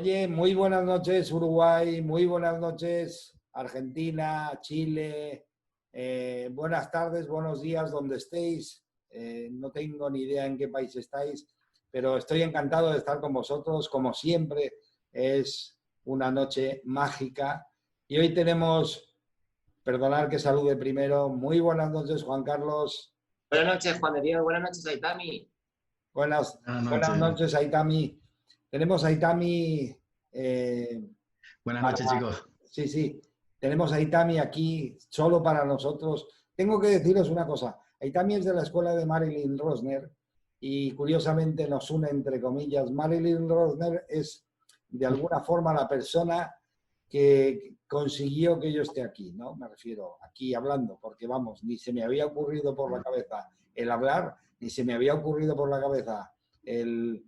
Oye, muy buenas noches Uruguay, muy buenas noches Argentina, Chile, buenas tardes, buenos días donde estéis. No tengo ni idea en qué país estáis, pero estoy encantado de estar con vosotros. Como siempre, es una noche mágica. Y hoy tenemos, perdonar que salude primero, muy buenas noches Juan Carlos. Buenas noches, Juan de Dios. Buenas noches, Aitami. Buenas, Buenas buenas noches. noches Aitami. Tenemos a Aitami. eh, Buenas Para- noches, chicos. Sí, sí. Tenemos a Aitami aquí solo para nosotros. Tengo que deciros una cosa. Aitami es de la escuela de Marilyn Rosner y curiosamente nos une entre comillas. Marilyn Rosner es de alguna forma la persona que consiguió que yo esté aquí, ¿no? Me refiero aquí hablando, porque vamos, ni se me había ocurrido por la cabeza el hablar, ni se me había ocurrido por la cabeza el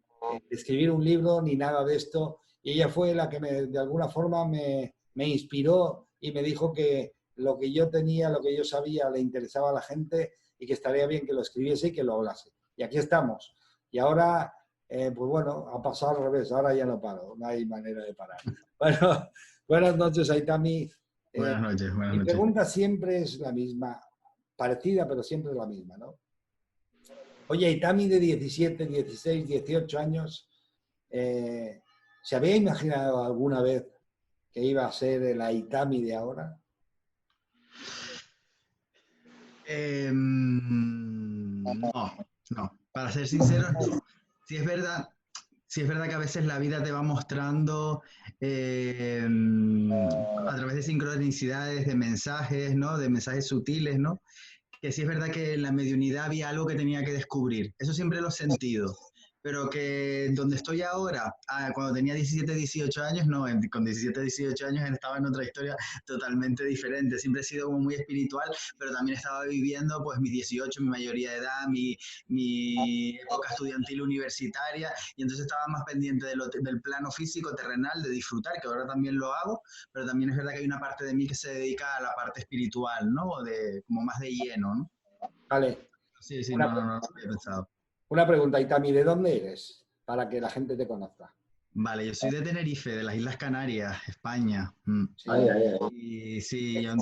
escribir un libro, ni nada de esto. Y ella fue la que de alguna forma me inspiró y me dijo que lo que yo tenía, lo que yo sabía, le interesaba a la gente y que estaría bien que lo escribiese y que lo hablase. Y aquí estamos. Y ahora, pues bueno, ha pasado al revés, ahora ya no paro, no hay manera de parar. Bueno, buenas noches, Aitami. Buenas noches, buenas Mi noches. pregunta siempre es la misma, parecida, pero siempre es la misma, ¿no? Oye, Aitami de 17, 16, 18 años, eh, ¿se había imaginado alguna vez que iba a ser el Aitami de ahora? No. Para ser sincero, no. Si es verdad, si es verdad que a veces la vida te va mostrando eh, a través de sincronicidades, de mensajes, ¿no? De mensajes sutiles, ¿no? Que sí es verdad que en la mediunidad había algo que tenía que descubrir. Eso siempre lo he sentido. Pero que donde estoy ahora, cuando tenía 17, 18 años, no, con 17, 18 años estaba en otra historia totalmente diferente. Siempre he sido como muy espiritual, pero también estaba viviendo pues mis 18, mi mayoría de edad, mi época estudiantil universitaria, y entonces estaba más pendiente del plano físico, terrenal, de disfrutar, que ahora también lo hago, pero también es verdad que hay una parte de mí que se dedica a la parte espiritual, ¿no? De, como más de lleno, ¿no? Vale, Sí, sí, una, no había pensado. una pregunta, Aitami, ¿de dónde eres? Para que la gente te conozca. Vale, yo soy de Tenerife, de las Islas Canarias, España. Sí. Ay, ay, ay. Y sí, yo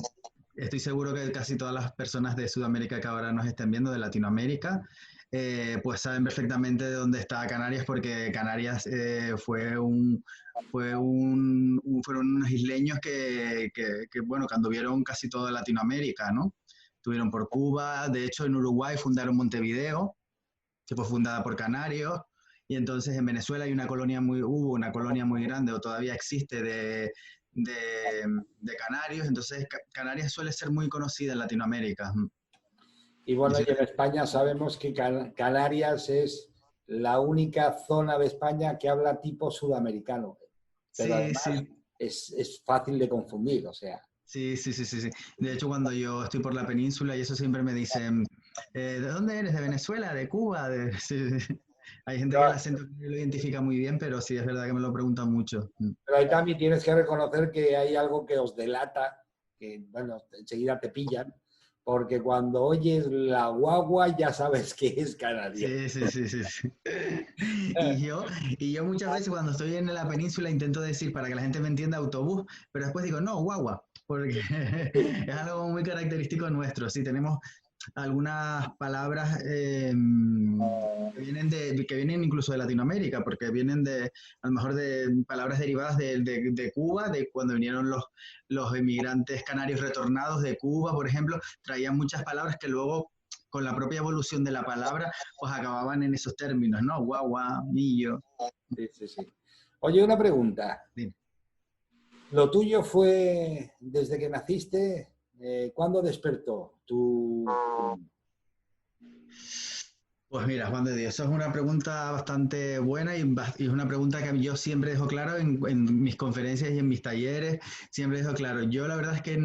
estoy seguro que casi todas las personas de Sudamérica que ahora nos estén viendo, de Latinoamérica, pues saben perfectamente de dónde está Canarias, porque Canarias fueron unos isleños bueno, que anduvieron casi toda Latinoamérica, ¿no? Estuvieron por Cuba, de hecho en Uruguay fundaron Montevideo, que fue fundada por canarios, y entonces en Venezuela hubo una colonia muy grande, o todavía existe, de, de canarios, entonces Canarias suele ser muy conocida en Latinoamérica. Y Yo bueno, soy y en España sabemos que Canarias es la única zona de España que habla tipo sudamericano, pero Sí, además sí, es fácil de confundir, o sea. sí. De hecho, cuando yo estoy por la península y eso siempre me dicen, ¿de dónde eres? ¿De Venezuela? ¿De Cuba? Sí, sí. Hay gente que el acento no lo identifica muy bien, pero sí es verdad que me lo preguntan mucho. Pero ahí también tienes que reconocer que hay algo que os delata, que bueno, enseguida te pillan, porque cuando oyes la guagua ya sabes que es canario. Sí. Y yo, y yo muchas veces cuando estoy en la península intento decir para que la gente me entienda autobús, pero después digo, no, guagua, porque es algo muy característico nuestro. Sí, tenemos algunas palabras que vienen incluso de Latinoamérica, porque vienen a lo mejor de palabras derivadas de Cuba, de cuando vinieron los emigrantes canarios retornados de Cuba, por ejemplo, traían muchas palabras que luego con la propia evolución de la palabra, pues acababan en esos términos, ¿no? Guagua, millo. Sí, sí, sí. Oye, una pregunta. Sí. ¿Lo tuyo fue desde que naciste? ¿Cuándo despertó tu... Pues mira, Juan de Dios, eso es una pregunta bastante buena y es una pregunta que yo siempre dejo claro en mis conferencias y en mis talleres, siempre dejo claro. Yo la verdad es que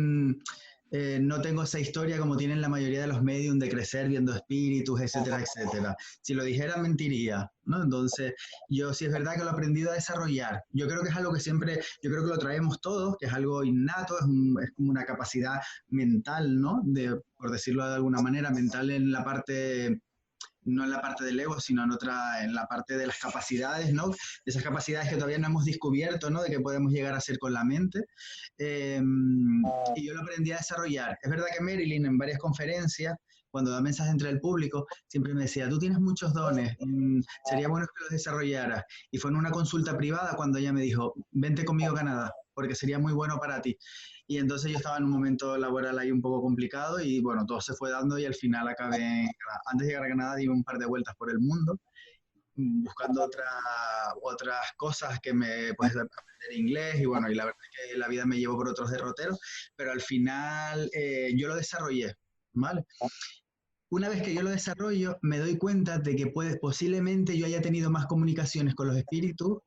no tengo esa historia como tienen la mayoría de los medios de crecer viendo espíritus, etcétera, etcétera. Si lo dijera, mentiría, ¿no? Entonces, yo sí es verdad que lo he aprendido a desarrollar. Yo creo que es algo que siempre, yo creo que lo traemos todos, que es algo innato, es como una capacidad mental, ¿no? Por decirlo de alguna manera, mental en la parte no en la parte del ego, sino en la parte de las capacidades, ¿no? Esas capacidades que todavía no hemos descubierto, ¿no? De que podemos llegar a ser con la mente. Y yo lo aprendí a desarrollar. Es verdad que Marilyn en varias conferencias, cuando da mensajes entre el público, siempre me decía, tú tienes muchos dones, sería bueno que los desarrollaras. Y fue en una consulta privada cuando ella me dijo, vente conmigo a Canadá, porque sería muy bueno para ti. Y entonces yo estaba en un momento laboral ahí un poco complicado y bueno, todo se fue dando y al final acabé, antes de llegar a Canadá, di un par de vueltas por el mundo buscando otras cosas que me pues aprender inglés y bueno, y la verdad es que la vida me llevó por otros derroteros, pero al final yo lo desarrollé, ¿vale? Una vez que yo lo desarrollo, me doy cuenta de que posiblemente yo haya tenido más comunicaciones con los espíritus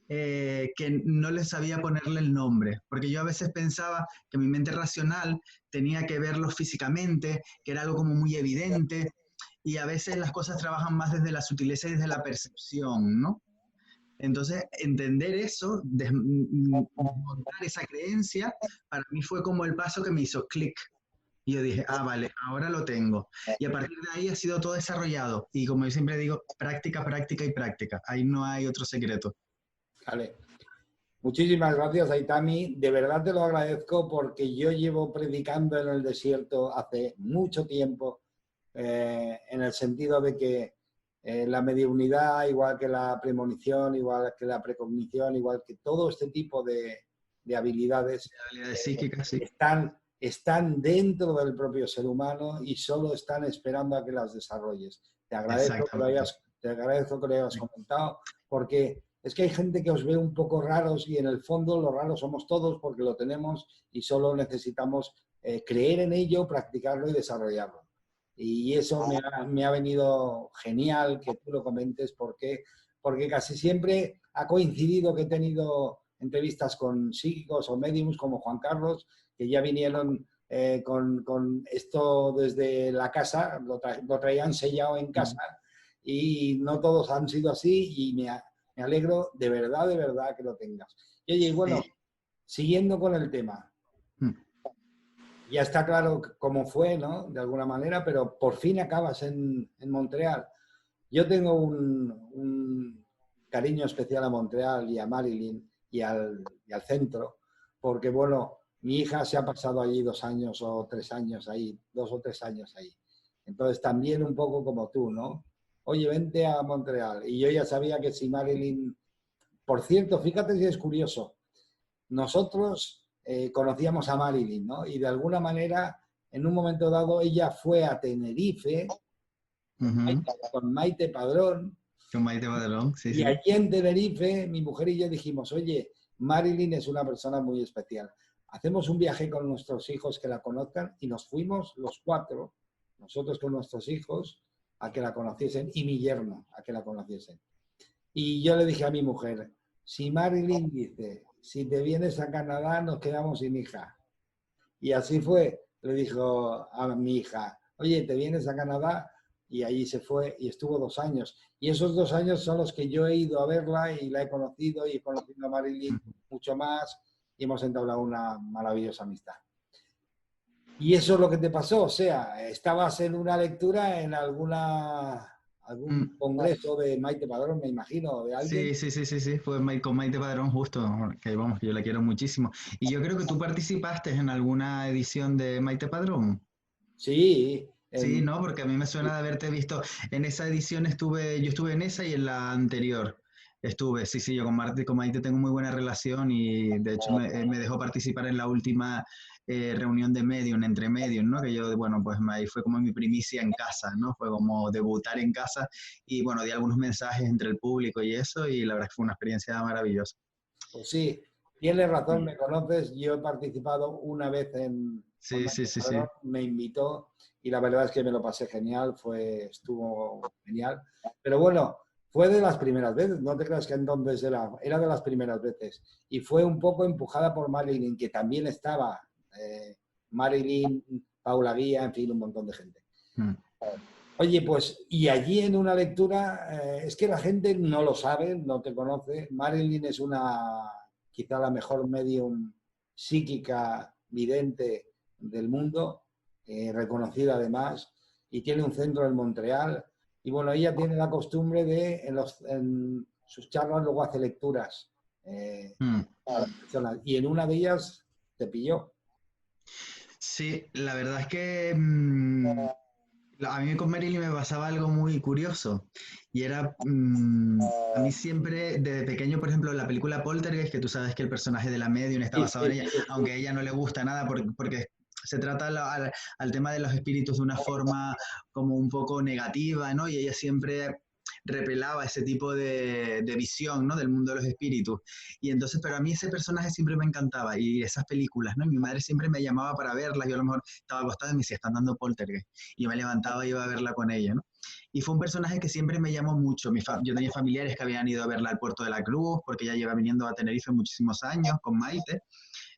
que no les sabía ponerle el nombre, porque yo a veces pensaba que mi mente racional tenía que verlos físicamente, que era algo como muy evidente, y a veces las cosas trabajan más desde la sutileza y desde la percepción, ¿no? Entonces, entender eso, desmontar esa creencia, para mí fue como el paso que me hizo clic. Y yo dije, ah, vale, ahora lo tengo. Y a partir de ahí ha sido todo desarrollado. Y como yo siempre digo, práctica, práctica y práctica. Ahí no hay otro secreto. Vale. Muchísimas gracias, Aitami. De verdad te lo agradezco porque yo llevo predicando en el desierto hace mucho tiempo, en el sentido de que la mediunidad, igual que la premonición, igual que la precognición, igual que todo este tipo de habilidades, Habilidades psíquicas, sí. están dentro del propio ser humano y solo están esperando a que las desarrolles. Exactamente. Te agradezco que lo hayas comentado, porque es que hay gente que os ve un poco raros y en el fondo los raros somos todos porque lo tenemos y solo necesitamos creer en ello, practicarlo y desarrollarlo. Y eso me ha venido genial que tú lo comentes porque casi siempre ha coincidido que he tenido entrevistas con psíquicos o médiums como Juan Carlos, que ya vinieron con esto desde la casa, lo traían sellado en casa y no todos han sido así y me alegro de verdad que lo tengas. Y oye, bueno, siguiendo con el tema, ya está claro cómo fue, ¿no? De alguna manera, pero por fin acabas en Montreal. Yo tengo un cariño especial a Montreal y a Marilyn y al centro, porque, bueno, mi hija se ha pasado allí 2 años o 3 años ahí, 2 o 3 años ahí. Entonces, también un poco como tú, ¿no? Oye, vente a Montreal. Y yo ya sabía que si Marilyn... Por cierto, fíjate si es curioso. Nosotros conocíamos a Marilyn, ¿no? Y de alguna manera, en un momento dado, ella fue a Tenerife con Maite Padrón. Con Maite Padrón, sí, Y sí. allí en Tenerife, mi mujer y yo dijimos, oye, Marilyn es una persona muy especial. Hacemos un viaje con nuestros hijos que la conozcan y nos fuimos los 4, nosotros con nuestros hijos, a que la conociesen y mi yerno a que la conociesen. Y yo le dije a mi mujer, si Marilyn dice, si te vienes a Canadá nos quedamos sin hija. Y así fue, le dijo a mi hija, oye, ¿te vienes a Canadá? Y allí se fue y estuvo 2 años. Y esos 2 años son los que yo he ido a verla y la he conocido y he conocido a Marilyn mucho más y hemos entablado una maravillosa amistad. Y eso es lo que te pasó, o sea, estabas en una lectura en algún congreso de Maite Padrón, me imagino, de alguien. Sí, fue con Maite Padrón justo, que vamos, que yo la quiero muchísimo. Y yo creo que tú participaste en alguna edición de Maite Padrón. Sí, Sí, ¿no? Porque a mí me suena de haberte visto. En esa edición yo estuve en esa y en la anterior. Estuve, sí, yo con Maite tengo muy buena relación y de hecho me dejó participar en la última reunión de Medium, entre Medium, ¿no? Que yo, bueno, pues ahí fue como mi primicia en casa, ¿no? Fue como debutar en casa y bueno, di algunos mensajes entre el público y eso y la verdad que fue una experiencia maravillosa. pues sí, tienes razón, me conoces, yo he participado una vez con Sí, sí, Maite sí, sí. Padrón, me invitó y la verdad es que me lo pasé genial, estuvo genial. Pero bueno, fue de las primeras veces, no te creas que entonces era de las primeras veces. Y fue un poco empujada por Marilyn, que también estaba, Marilyn, Paula Guía, en fin, un montón de gente. Oye, pues, y allí en una lectura, es que la gente no lo sabe, no te conoce. Marilyn es quizá la mejor medium psíquica vidente del mundo, reconocida además, y tiene un centro en Montreal. Y bueno, ella tiene la costumbre de, en sus charlas, luego hace lecturas. A las personas. Y en una de ellas te pilló. Sí, la verdad es que a mí con Marilyn me pasaba algo muy curioso y era, a mí siempre, desde pequeño, por ejemplo, la película Poltergeist, que tú sabes que el personaje de la medium está Sí, basado en sí, ella, sí, aunque a ella no le gusta nada porque se trata al tema de los espíritus de una forma como un poco negativa, ¿no? Y ella siempre repelaba ese tipo de visión, ¿no? Del mundo de los espíritus. Y entonces, pero a mí ese personaje siempre me encantaba y esas películas, ¿no? Y mi madre siempre me llamaba para verlas, yo a lo mejor estaba acostada y me decía, están dando Poltergeist. Y yo me levantaba y iba a verla con ella, ¿no? Y fue un personaje que siempre me llamó mucho. Yo tenía familiares que habían ido a verla al Puerto de la Cruz, porque ella lleva viniendo a Tenerife muchísimos años con Maite,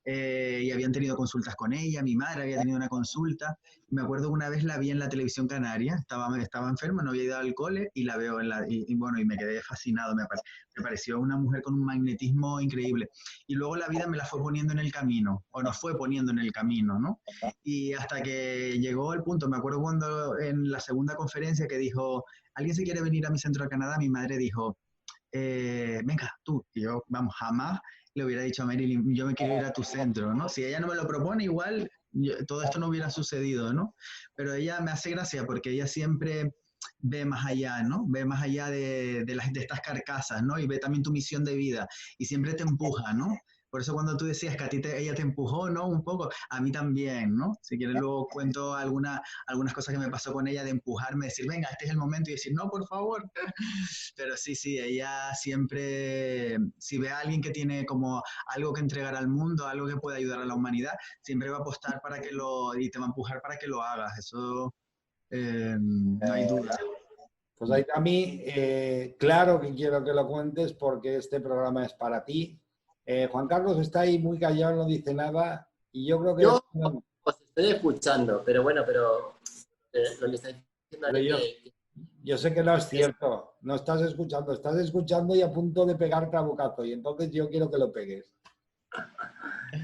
y habían tenido consultas con ella, mi madre había tenido una consulta. Me acuerdo que una vez la vi en la televisión canaria, estaba enferma, no había ido al cole y la veo y bueno, y me quedé fascinado, me pareció una mujer con un magnetismo increíble. Y luego la vida me la fue poniendo en el camino, o nos fue poniendo en el camino, ¿no? Y hasta que llegó el punto, me acuerdo cuando en la segunda conferencia que dijo, ¿alguien se quiere venir a mi centro de Canadá? Mi madre dijo, venga, tú. Y yo, vamos, jamás le hubiera dicho a Marilyn, yo me quiero ir a tu centro, ¿no? Si ella no me lo propone, igual todo esto no hubiera sucedido, ¿no? Pero ella me hace gracia porque ella siempre ve más allá, ¿no? Ve más allá de estas carcasas, ¿no? Y ve también tu misión de vida y siempre te empuja, ¿no? Por eso cuando tú decías que a ti ella te empujó, ¿no? Un poco, a mí también, ¿no? Si quieres luego cuento algunas cosas que me pasó con ella de empujarme, decir, venga, este es el momento y decir, no, por favor. Pero sí, sí, ella siempre, si ve a alguien que tiene como algo que entregar al mundo, algo que pueda ayudar a la humanidad, siempre va a apostar y te va a empujar para que lo hagas. Eso no hay duda. Pues ahí a mí, claro que quiero que lo cuentes porque este programa es para ti. Juan Carlos está ahí muy callado, no dice nada. Y yo creo que... Yo os estoy escuchando, pero bueno, lo que está diciendo Pero Ari que yo sé que no es es cierto. No estás escuchando y a punto de pegarte a bocazo. Y entonces yo quiero que lo pegues.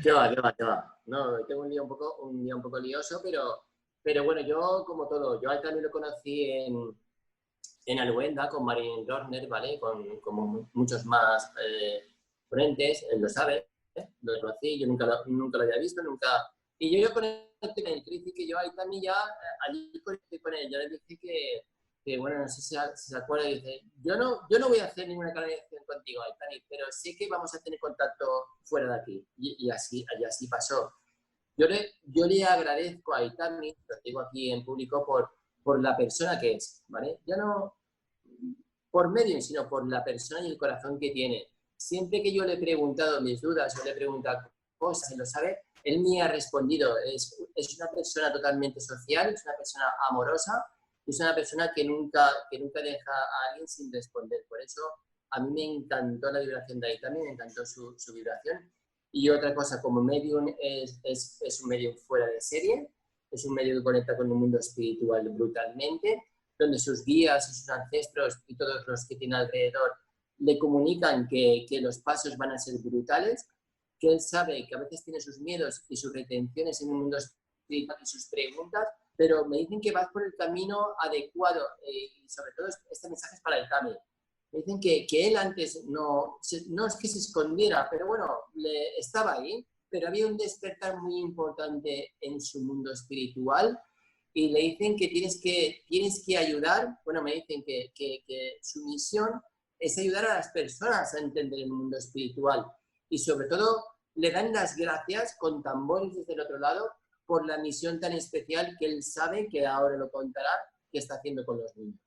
que va, que va, que va. No, tengo un día un poco lioso, pero bueno, yo como todo, yo a él también lo conocí en Alhuenda con Marín Dorner, ¿vale? Con como muchos más ponentes, él lo sabe, ¿eh? Lo conocí, yo nunca lo había visto, nunca. Y yo conecté con él, quiero decir que yo ahí también ya, allí conecté con él, yo le dije que bueno, no sé si se acuerda, dice, yo no voy a hacer ninguna canalización contigo, Aitani, pero sé que vamos a tener contacto fuera de aquí. Y así pasó. Yo le agradezco a Aitami, lo digo aquí en público, por la persona que es, ¿vale? Ya no por medio, sino por la persona y el corazón que tiene. Siempre que yo le he preguntado mis dudas o le he preguntado cosas, él lo sabe, él me ha respondido. Es una persona totalmente social, es una persona amorosa, es una persona que nunca deja a alguien sin responder. Por eso a mí me encantó la vibración de Aitami, me encantó su vibración. Y otra cosa, como medium es un medium fuera de serie, es un medio que conecta con el mundo espiritual brutalmente, donde sus guías y sus ancestros y todos los que tiene alrededor le comunican que los pasos van a ser brutales, que él sabe que a veces tiene sus miedos y sus retenciones en el mundo espiritual y sus preguntas, pero me dicen que vas por el camino adecuado y sobre todo este mensaje es para el Tami. Me dicen que él antes no es que se escondiera, pero bueno, estaba ahí, pero había un despertar muy importante en su mundo espiritual y le dicen que tienes que ayudar, bueno, me dicen que su misión es ayudar a las personas a entender el mundo espiritual y sobre todo le dan las gracias con tambores desde el otro lado por la misión tan especial que él sabe, que ahora lo contará, que está haciendo con los niños.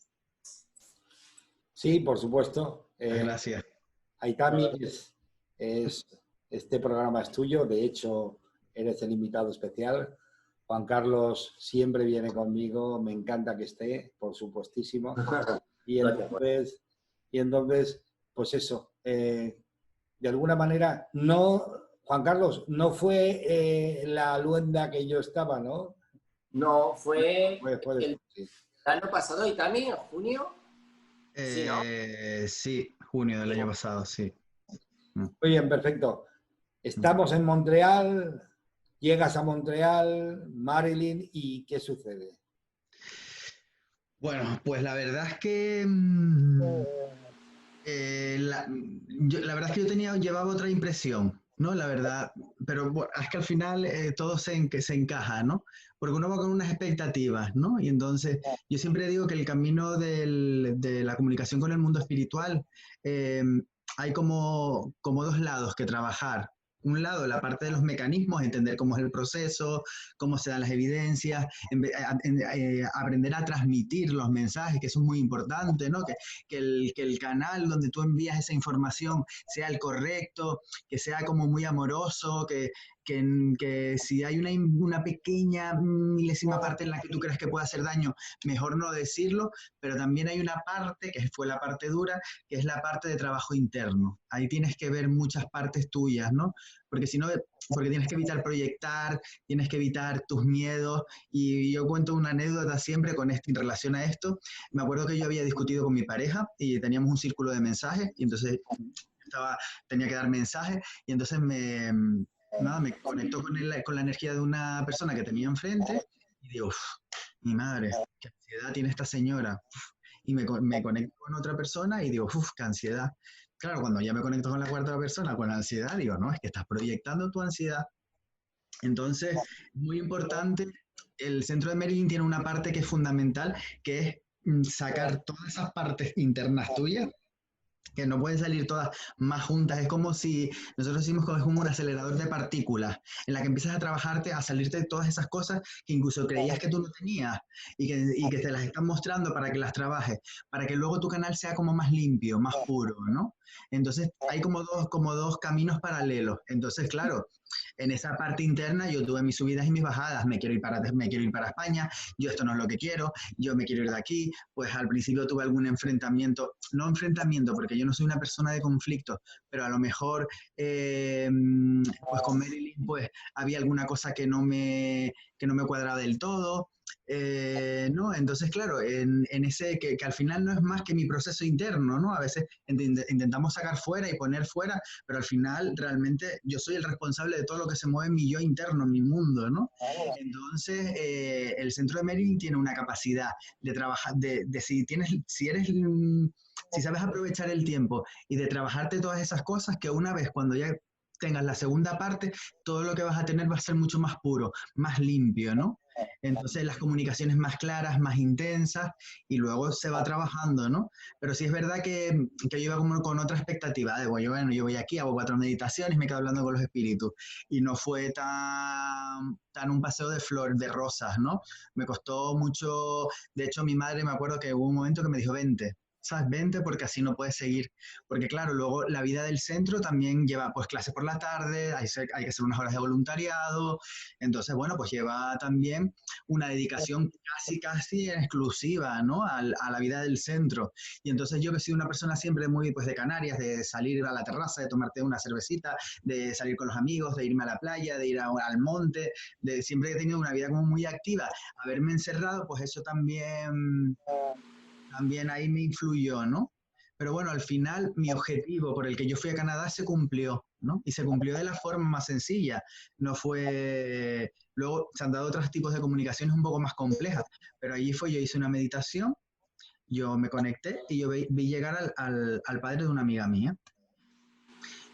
Sí, por supuesto. Gracias. Aitami, este programa es tuyo. De hecho, eres el invitado especial. Juan Carlos siempre viene conmigo. Me encanta que esté, por supuestísimo. Y entonces, pues eso. De alguna manera, no, Juan Carlos, no fue la Alhuenda que yo estaba, ¿no? No, fue el Sí. año pasado, Aitami, en junio. Sí, ¿no? Sí, junio del año pasado, sí. Muy bien, perfecto. Estamos en Montreal, llegas a Montreal, Marilyn, ¿y qué sucede? Bueno, pues la verdad es que la verdad es que llevaba otra impresión, ¿no? La verdad, pero bueno, es que al final todo se encaja, ¿no? Porque uno va con unas expectativas, ¿no? Y entonces yo siempre digo que el camino de la comunicación con el mundo espiritual, eh, hay como dos lados que trabajar. Un lado, la parte de los mecanismos, entender cómo es el proceso, cómo se dan las evidencias, aprender a transmitir los mensajes, que eso es muy importante, ¿no? Que el canal donde tú envías esa información sea el correcto, que sea como muy amoroso, que si hay una pequeña milésima parte en la que tú crees que puede hacer daño, mejor no decirlo, pero también hay una parte, que fue la parte dura, que es la parte de trabajo interno. Ahí tienes que ver muchas partes tuyas, ¿no? Porque si no, porque tienes que evitar proyectar, tienes que evitar tus miedos, y yo cuento una anécdota siempre en relación a esto. Me acuerdo que yo había discutido con mi pareja y teníamos un círculo de mensajes, y entonces tenía que dar mensajes, y entonces nada, me conectó con la energía de una persona que tenía enfrente, y digo, mi madre, qué ansiedad tiene esta señora. Y me conecto con otra persona y digo, qué ansiedad. Claro, cuando ya me conecto con la cuarta persona, con la ansiedad, digo, no, es que estás proyectando tu ansiedad. Entonces, muy importante, el centro de Marilyn tiene una parte que es fundamental, que es sacar todas esas partes internas tuyas, que no pueden salir todas más juntas. Es como si nosotros decimos que es como un acelerador de partículas, en la que empiezas a trabajarte, a salirte de todas esas cosas que incluso creías que tú no tenías, y que te las están mostrando para que las trabajes, para que luego tu canal sea como más limpio, más puro, ¿no? Entonces hay como dos caminos paralelos. Entonces, claro, en esa parte interna yo tuve mis subidas y mis bajadas. Me quiero ir para España, yo esto no es lo que quiero, yo me quiero ir de aquí. Pues al principio tuve algún enfrentamiento, no enfrentamiento porque yo no soy una persona de conflicto, pero a lo mejor pues con Marilyn pues había alguna cosa que no me cuadraba del todo. ¿No? Entonces, claro, en ese que al final no es más que mi proceso interno, ¿no? A veces intentamos sacar fuera y poner fuera, pero al final realmente yo soy el responsable de todo lo que se mueve en mi yo interno, en mi mundo, ¿no? Entonces, el centro de Marilyn tiene una capacidad de trabajar, de si sabes aprovechar el tiempo y de trabajarte todas esas cosas, que una vez cuando ya tengas la segunda parte, todo lo que vas a tener va a ser mucho más puro, más limpio, ¿no? Entonces las comunicaciones más claras, más intensas, y luego se va trabajando, ¿no? Pero sí es verdad que yo iba como con otra expectativa, de, bueno, yo voy aquí, hago 4 meditaciones, me quedo hablando con los espíritus, y no fue tan un paseo de flor, de rosas, ¿no? Me costó mucho. De hecho, mi madre, me acuerdo que hubo un momento que me dijo, vente, ¿sabes? Vente, porque así no puedes seguir. Porque claro, luego la vida del centro también lleva pues clases por la tarde, hay que hacer unas horas de voluntariado. Entonces, bueno, pues lleva también una dedicación casi, casi exclusiva, ¿no? A la vida del centro. Y entonces yo, que soy una persona siempre muy pues de Canarias, de salir a la terraza, de tomarte una cervecita, de salir con los amigos, de irme a la playa, de ir al monte, siempre he tenido una vida como muy activa. Haberme encerrado, pues eso también ahí me influyó, ¿no? Pero bueno, al final mi objetivo por el que yo fui a Canadá se cumplió, ¿no? Y se cumplió de la forma más sencilla. No fue. Luego se han dado otros tipos de comunicaciones un poco más complejas, pero allí yo hice una meditación, yo me conecté y yo vi llegar al padre de una amiga mía,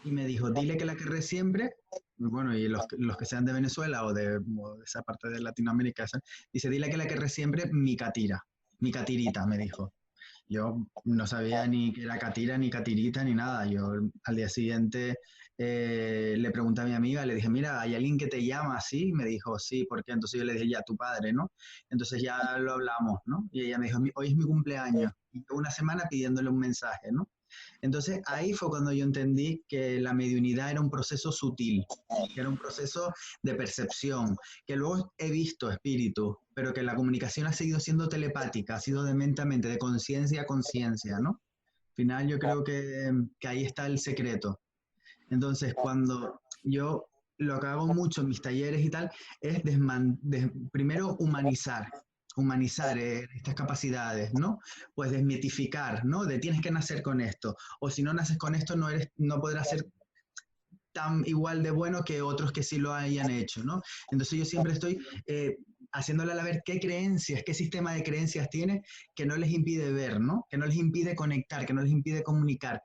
y me dijo, dile que la querré siempre. Bueno, y los que sean de Venezuela o de esa parte de Latinoamérica, dice, dile que la querré siempre, mi catirita, me dijo. Yo no sabía ni que era catira, ni catirita, ni nada. Yo al día siguiente le pregunté a mi amiga, le dije, mira, ¿hay alguien que te llama así? Y me dijo, sí, ¿por qué? Entonces yo le dije, ya, tu padre, ¿no? Entonces ya lo hablamos, ¿no? Y ella me dijo, hoy es mi cumpleaños. Y yo una semana pidiéndole un mensaje, ¿no? Entonces ahí fue cuando yo entendí que la mediunidad era un proceso sutil, que era un proceso de percepción, que luego he visto espíritus, pero que la comunicación ha seguido siendo telepática, ha sido de mente a mente, de conciencia a conciencia, ¿no? Al final yo creo que ahí está el secreto. Entonces, cuando yo lo que hago mucho en mis talleres y tal es primero humanizar estas capacidades, ¿no? Pues desmitificar, ¿no? De tienes que nacer con esto, o si no naces con esto no podrás ser tan igual de bueno que otros que sí lo hayan hecho, ¿no? Entonces yo siempre estoy haciéndole a la ver qué creencias, qué sistema de creencias tiene que no les impide ver, ¿no? Que no les impide conectar, que no les impide comunicar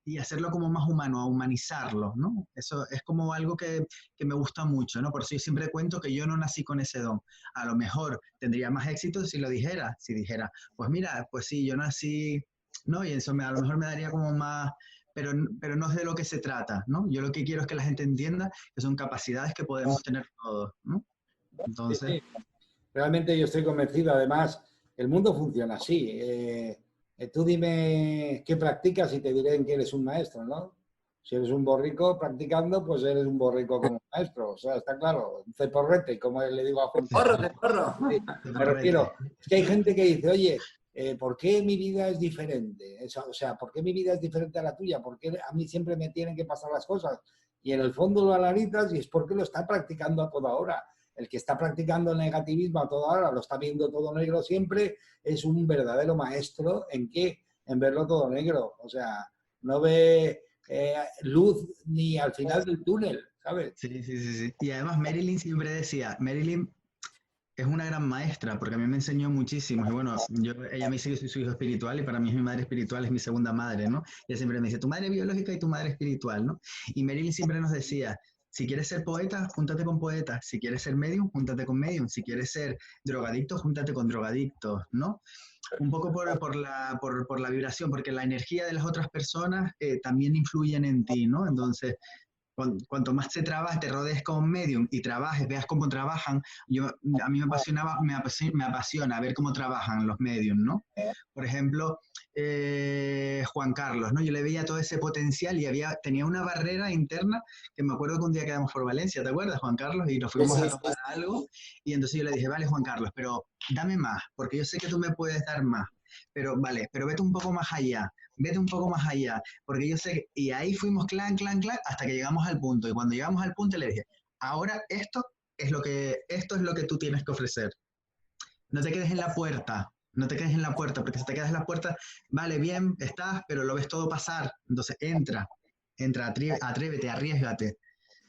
y hacerlo como más humano, a humanizarlo, ¿no? Eso es como algo que me gusta mucho, ¿no? Por eso yo siempre cuento que yo no nací con ese don. A lo mejor tendría más éxito si lo dijera, si dijera, pues mira, pues sí, yo nací, ¿no? Y eso a lo mejor me daría como más, pero no es de lo que se trata, ¿no? Yo lo que quiero es que la gente entienda que son capacidades que podemos tener todos, ¿no? Sí, Entonces, sí. Realmente yo estoy convencido. Además, el mundo funciona así. Tú dime qué practicas y te diré en qué eres un maestro, ¿no? Si eres un borrico practicando, pues eres un borrico como maestro. O sea, está claro, un ceporrete, como le digo a Juan ¡Porro, Pablo. de porro! Sí, me refiero, es que hay gente que dice, oye, ¿por qué mi vida es diferente? O sea, ¿por qué mi vida es diferente a la tuya? ¿Por qué a mí siempre me tienen que pasar las cosas? Y en el fondo lo analizas y es porque lo está practicando a toda hora. El que está practicando el negativismo a toda hora, lo está viendo todo negro siempre, es un verdadero maestro en qué, en verlo todo negro. O sea, no ve luz ni al final del túnel, ¿sabes? sí, sí, sí, sí. Y además Marilyn siempre decía, Marilyn es una gran maestra porque a mí me enseñó muchísimo. Y bueno, ella me dice que soy su hijo espiritual y para mí es mi madre espiritual, es mi segunda madre, ¿no? Ella siempre me dice, tu madre biológica y tu madre espiritual, ¿no? Y Marilyn siempre nos decía, si quieres ser poeta, júntate con poetas. Si quieres ser medium, júntate con medium. Si quieres ser drogadicto, júntate con drogadictos, ¿no? Un poco por la vibración, porque la energía de las otras personas también influyen en ti, ¿no? Entonces, cuanto más te trabajes, te rodees con medium y trabajes, veas cómo trabajan, a mí me apasiona ver cómo trabajan los medium, ¿no? Por ejemplo, Juan Carlos, ¿no? Yo le veía todo ese potencial y tenía una barrera interna que me acuerdo que un día quedamos por Valencia, ¿te acuerdas, Juan Carlos? Y nos Sí, fuimos a sí, sí, tomar algo y entonces yo le dije, vale, Juan Carlos, pero dame más, porque yo sé que tú me puedes dar más, pero vale, pero vete un poco más allá, porque yo sé, y ahí fuimos clan, clan, clan, hasta que llegamos al punto. Y cuando llegamos al punto le dije, ahora esto es lo que tú tienes que ofrecer. No te quedes en la puerta, no te quedes en la puerta, porque si te quedas en la puerta, vale, bien, estás, pero lo ves todo pasar. Entonces entra, atrévete, arriesgate.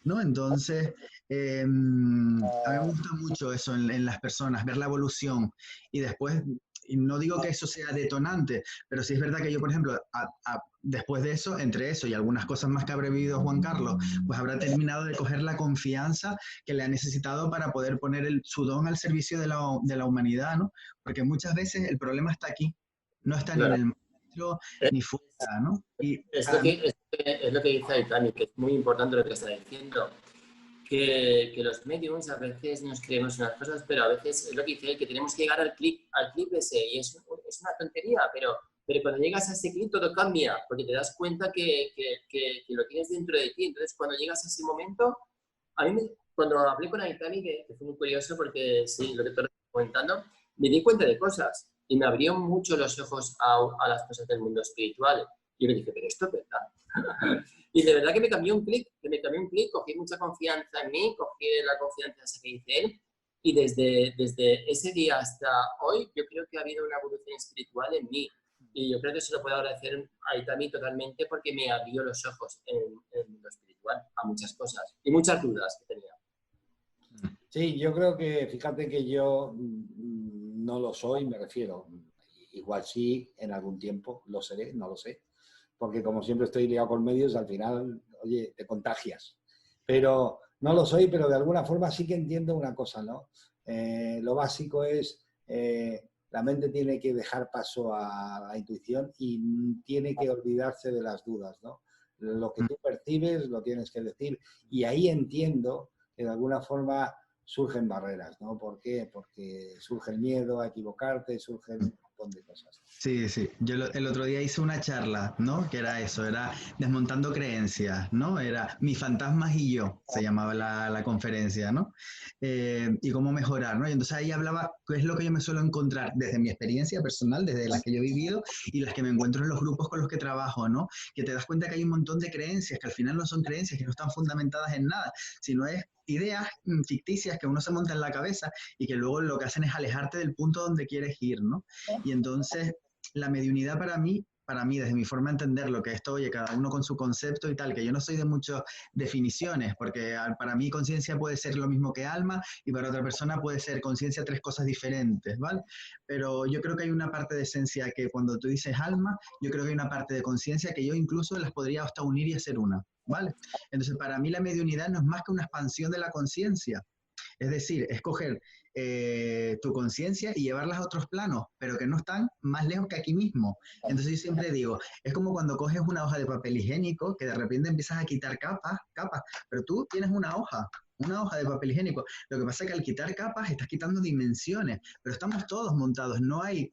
¿No? Entonces, a mí me gusta mucho eso en las personas, ver la evolución y después, y no digo que eso sea detonante, pero sí es verdad que yo, por ejemplo, después de eso, entre eso y algunas cosas más que habrá vivido Juan Carlos, pues habrá terminado de coger la confianza que le ha necesitado para poder poner su don al servicio de la humanidad, ¿no? Porque muchas veces el problema está aquí, no está ni en claro. el maestro ni fuera, ¿no? Y Es lo para mí, que, es lo que dice Aitami, que es muy importante lo que está diciendo. Que los mediums a veces nos creemos unas cosas, pero a veces es lo que dice él, que tenemos que llegar al clip ese, y es una tontería, pero cuando llegas a ese clip todo cambia, porque te das cuenta que lo tienes dentro de ti. Entonces, cuando llegas a ese momento, a mí, cuando hablé con Aitami, que fue muy curioso, porque sí, lo que te estoy comentando, me di cuenta de cosas y me abrió mucho los ojos a las cosas del mundo espiritual. Y yo le dije, pero esto es verdad. Y de verdad que me cambió un clic, cogí mucha confianza en mí, cogí la confianza esa que dice él, y desde ese día hasta hoy yo creo que ha habido una evolución espiritual en mí. Y yo creo que se lo puedo agradecer a Itami totalmente porque me abrió los ojos en el mundo espiritual a muchas cosas y muchas dudas que tenía. Sí, yo creo que, fíjate que yo no lo soy, me refiero. Igual sí, en algún tiempo lo seré, no lo sé. Porque como siempre estoy liado con medios, al final, oye, te contagias. Pero no lo soy, pero de alguna forma sí que entiendo una cosa, ¿no? Lo básico es, la mente tiene que dejar paso a la intuición y tiene que olvidarse de las dudas, ¿no? Lo que tú percibes lo tienes que decir. Y ahí entiendo que de alguna forma surgen barreras, ¿no? ¿Por qué? Porque surge el miedo a equivocarte, surgen un montón de cosas. sí, sí. Yo el otro día hice una charla, ¿no? Que era eso, era desmontando creencias, ¿no? Era mis fantasmas y yo, se llamaba la conferencia, ¿no? Y cómo mejorar, ¿no? Y entonces ahí hablaba qué es lo que yo me suelo encontrar desde mi experiencia personal, desde las que yo he vivido y las que me encuentro en los grupos con los que trabajo, ¿no? Que te das cuenta que hay un montón de creencias, que al final no son creencias, que no están fundamentadas en nada, sino es ideas ficticias que uno se monta en la cabeza y que luego lo que hacen es alejarte del punto donde quieres ir, ¿no? Y entonces la mediunidad para mí para mí, desde mi forma de entender lo que esto, oye, cada uno con su concepto y tal, que yo no soy de muchas definiciones, porque para mí conciencia puede ser lo mismo que alma y para otra persona puede ser conciencia tres cosas diferentes, ¿vale? Pero yo creo que hay una parte de esencia que cuando tú dices alma, yo creo que hay una parte de conciencia que yo incluso las podría hasta unir y hacer una, ¿vale? Entonces, para mí la mediunidad no es más que una expansión de la conciencia. Es decir, escoger tu conciencia y llevarlas a otros planos, pero que no están más lejos que aquí mismo. Entonces yo siempre digo, es como cuando coges una hoja de papel higiénico, que de repente empiezas a quitar capas, capas, pero tú tienes una hoja de papel higiénico. Lo que pasa es que al quitar capas estás quitando dimensiones, pero estamos todos montados, no hay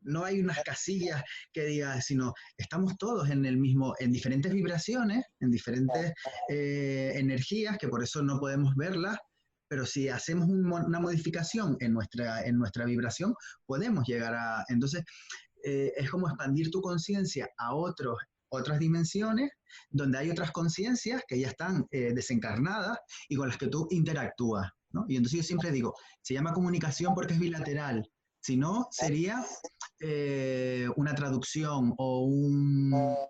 unas casillas que diga, sino estamos todos en el mismo, en diferentes vibraciones, en diferentes energías, que por eso no podemos verlas, pero si hacemos una modificación en nuestra vibración, podemos llegar a... Entonces, es como expandir tu conciencia a otras dimensiones, donde hay otras conciencias que ya están desencarnadas y con las que tú interactúas, ¿no? Y entonces yo siempre digo, se llama comunicación porque es bilateral, si no, sería una traducción o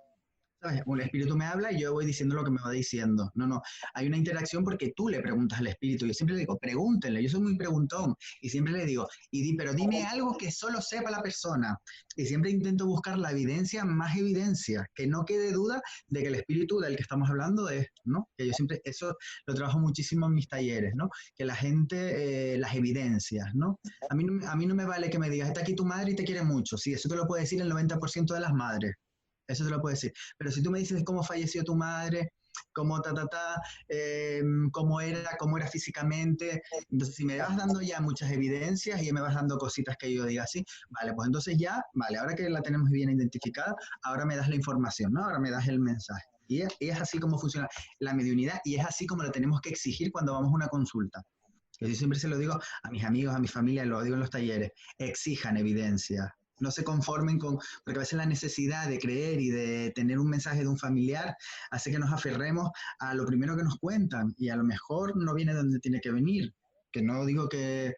¿sabes? Un espíritu me habla y yo voy diciendo lo que me va diciendo. No, no. Hay una interacción porque tú le preguntas al espíritu. Yo siempre le digo, pregúntenle. Yo soy muy preguntón. Y siempre le digo, pero dime algo que solo sepa la persona. Y siempre intento buscar la evidencia, más evidencia. Que no quede duda de que el espíritu del que estamos hablando es, ¿no? Que yo siempre, eso lo trabajo muchísimo en mis talleres, ¿no? Que la gente, las evidencias, ¿no? A mí no me vale que me digas, está aquí tu madre y te quiere mucho. Sí, eso te lo puede decir el 90% de las madres. Eso te lo puedo decir. Pero si tú me dices cómo falleció tu madre, cómo cómo era físicamente, entonces si me vas dando ya muchas evidencias y ya me vas dando cositas que yo diga así, vale, pues entonces ya, vale, ahora que la tenemos bien identificada, ahora me das la información, ¿no? Ahora me das el mensaje. Y es así como funciona la mediunidad y es así como lo tenemos que exigir cuando vamos a una consulta. Yo siempre se lo digo a mis amigos, a mi familia, lo digo en los talleres, exijan evidencia, no se conformen con, porque a veces la necesidad de creer y de tener un mensaje de un familiar hace que nos aferremos a lo primero que nos cuentan y a lo mejor no viene donde tiene que venir, que no digo que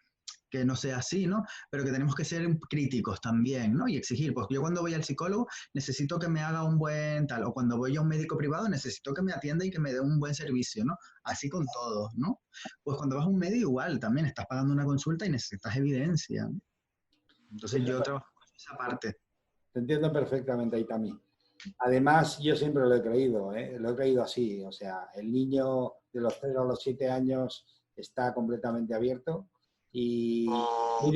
no sea así, ¿no? Pero que tenemos que ser críticos también, ¿no? Y exigir, pues yo cuando voy al psicólogo necesito que me haga un buen tal, o cuando voy a un médico privado necesito que me atienda y que me dé un buen servicio, ¿no? Así con todos, ¿no? Pues cuando vas a un médico igual, también estás pagando una consulta y necesitas evidencia, ¿no? Entonces yo trabajo esa parte. Te entiendo perfectamente, Aitami. Además, yo siempre lo he creído, ¿eh? Lo he creído así. O sea, el niño de los 0 a los 7 años está completamente abierto y tú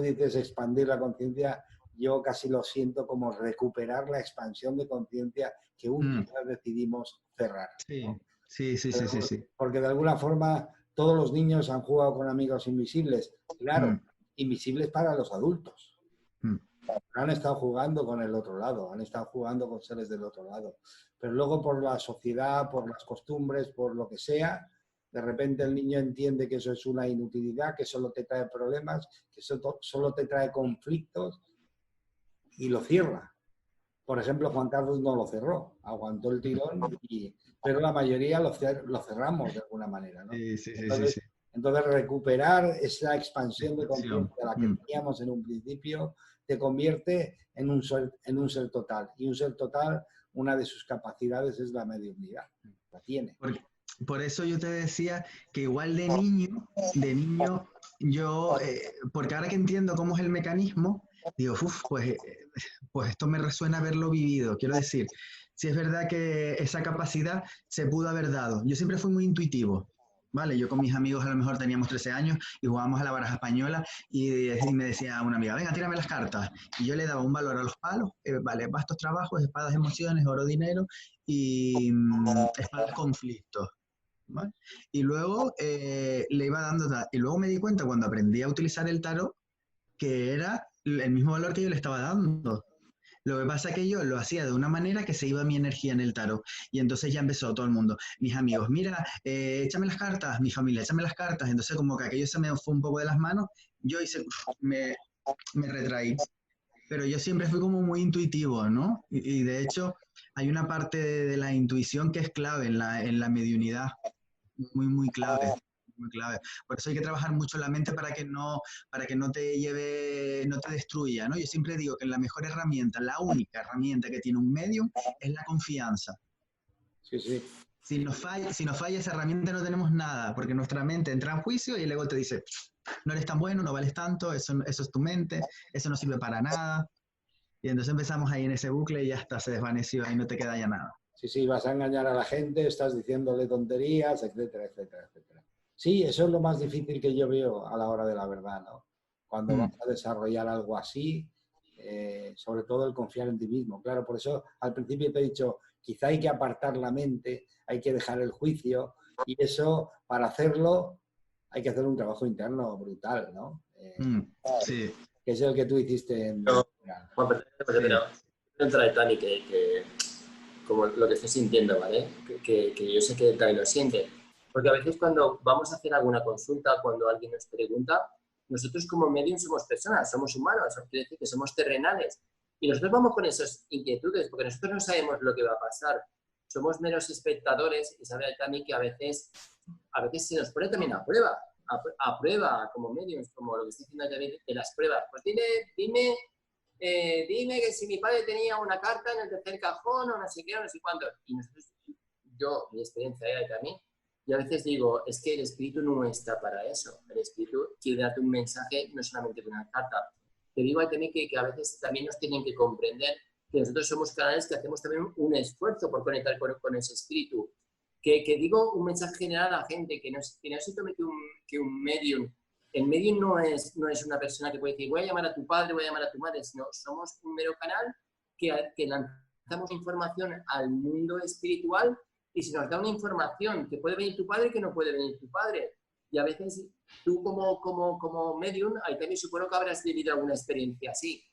dices expandir la conciencia. Yo casi lo siento como recuperar la expansión de conciencia que un día decidimos cerrar. Sí, ¿no? sí. Porque de alguna forma todos los niños han jugado con amigos invisibles. Claro, invisibles para los adultos. Han estado jugando con el otro lado, han estado jugando con seres del otro lado. Pero luego por la sociedad, por las costumbres, por lo que sea, de repente el niño entiende que eso es una inutilidad, que solo te trae problemas, que solo te trae conflictos y lo cierra. Por ejemplo, Juan Carlos no lo cerró, aguantó el tirón, pero la mayoría lo cerramos de alguna manera, ¿no? Sí. Entonces, recuperar esa expansión de conciencia, la que teníamos en un principio, te convierte en un ser total. Y un ser total, una de sus capacidades es la mediunidad. La tiene. Por eso yo te decía que igual de niño, yo, porque ahora que entiendo cómo es el mecanismo, digo, pues esto me resuena haberlo vivido. Quiero decir, si es verdad que esa capacidad se pudo haber dado. Yo siempre fui muy intuitivo. Vale, yo con mis amigos a lo mejor teníamos 13 años y jugábamos a la baraja española y me decía una amiga, venga, tírame las cartas. Y yo le daba un valor a los palos, vale, bastos trabajos, espadas emociones, oro dinero y espadas conflictos. ¿Vale? Y luego le iba dando, y luego me di cuenta cuando aprendí a utilizar el tarot que era el mismo valor que yo le estaba dando. Lo que pasa es que yo lo hacía de una manera que se iba mi energía en el tarot. Y entonces ya empezó todo el mundo. Mis amigos, mira, échame las cartas. Mi familia, échame las cartas. Entonces como que aquello se me fue un poco de las manos. Yo me retraí. Pero yo siempre fui como muy intuitivo, ¿no? Y de hecho hay una parte de la intuición que es clave en la mediunidad. Muy, muy clave. muy clave. Por eso hay que trabajar mucho la mente para que no te lleve, no te destruya, ¿no? Yo siempre digo que la mejor herramienta, la única herramienta que tiene un medium es la confianza. Sí, sí. Si nos falla esa herramienta no tenemos nada, porque nuestra mente entra en juicio y el ego te dice, no eres tan bueno, no vales tanto, eso es tu mente, eso no sirve para nada. Y entonces empezamos ahí en ese bucle y ya está, se desvaneció, ahí no te queda ya nada. Sí, sí, vas a engañar a la gente, estás diciéndole tonterías, etcétera, etcétera, etcétera. Sí, eso es lo más difícil que yo veo a la hora de la verdad, ¿no? Cuando vas a desarrollar algo así, sobre todo el confiar en ti mismo. Claro, por eso al principio te he dicho, quizá hay que apartar la mente, hay que dejar el juicio, y eso, para hacerlo, hay que hacer un trabajo interno brutal, ¿no? Sí. Que es el que tú hiciste en... No, Juan, pero entra de Tani que como lo que estoy sintiendo, ¿vale? Que yo sé que también lo siente. Porque a veces cuando vamos a hacer alguna consulta, cuando alguien nos pregunta, nosotros como medium somos personas, somos humanos, eso quiere decir que somos terrenales. Y nosotros vamos con esas inquietudes, porque nosotros no sabemos lo que va a pasar. Somos meros espectadores y sabe también que a veces se nos pone también a prueba como mediums, como lo que estoy diciendo de las pruebas. Pues dime que si mi padre tenía una carta en el tercer cajón o no sé qué, o no sé cuánto. Y nosotros, mi experiencia era también, y a veces digo, es que el espíritu no está para eso. El espíritu quiere darte un mensaje, no solamente con una carta. Te digo también que a veces también nos tienen que comprender que nosotros somos canales que hacemos también un esfuerzo por conectar con ese espíritu. Que digo un mensaje general a la gente, que no se tome que un medium. El medium no es una persona que puede decir, voy a llamar a tu padre, voy a llamar a tu madre, sino somos un mero canal que lanzamos información al mundo espiritual, y si nos da una información que puede venir tu padre, que no puede venir tu padre. Y a veces tú como medium, ahí también supongo que habrás vivido alguna experiencia así.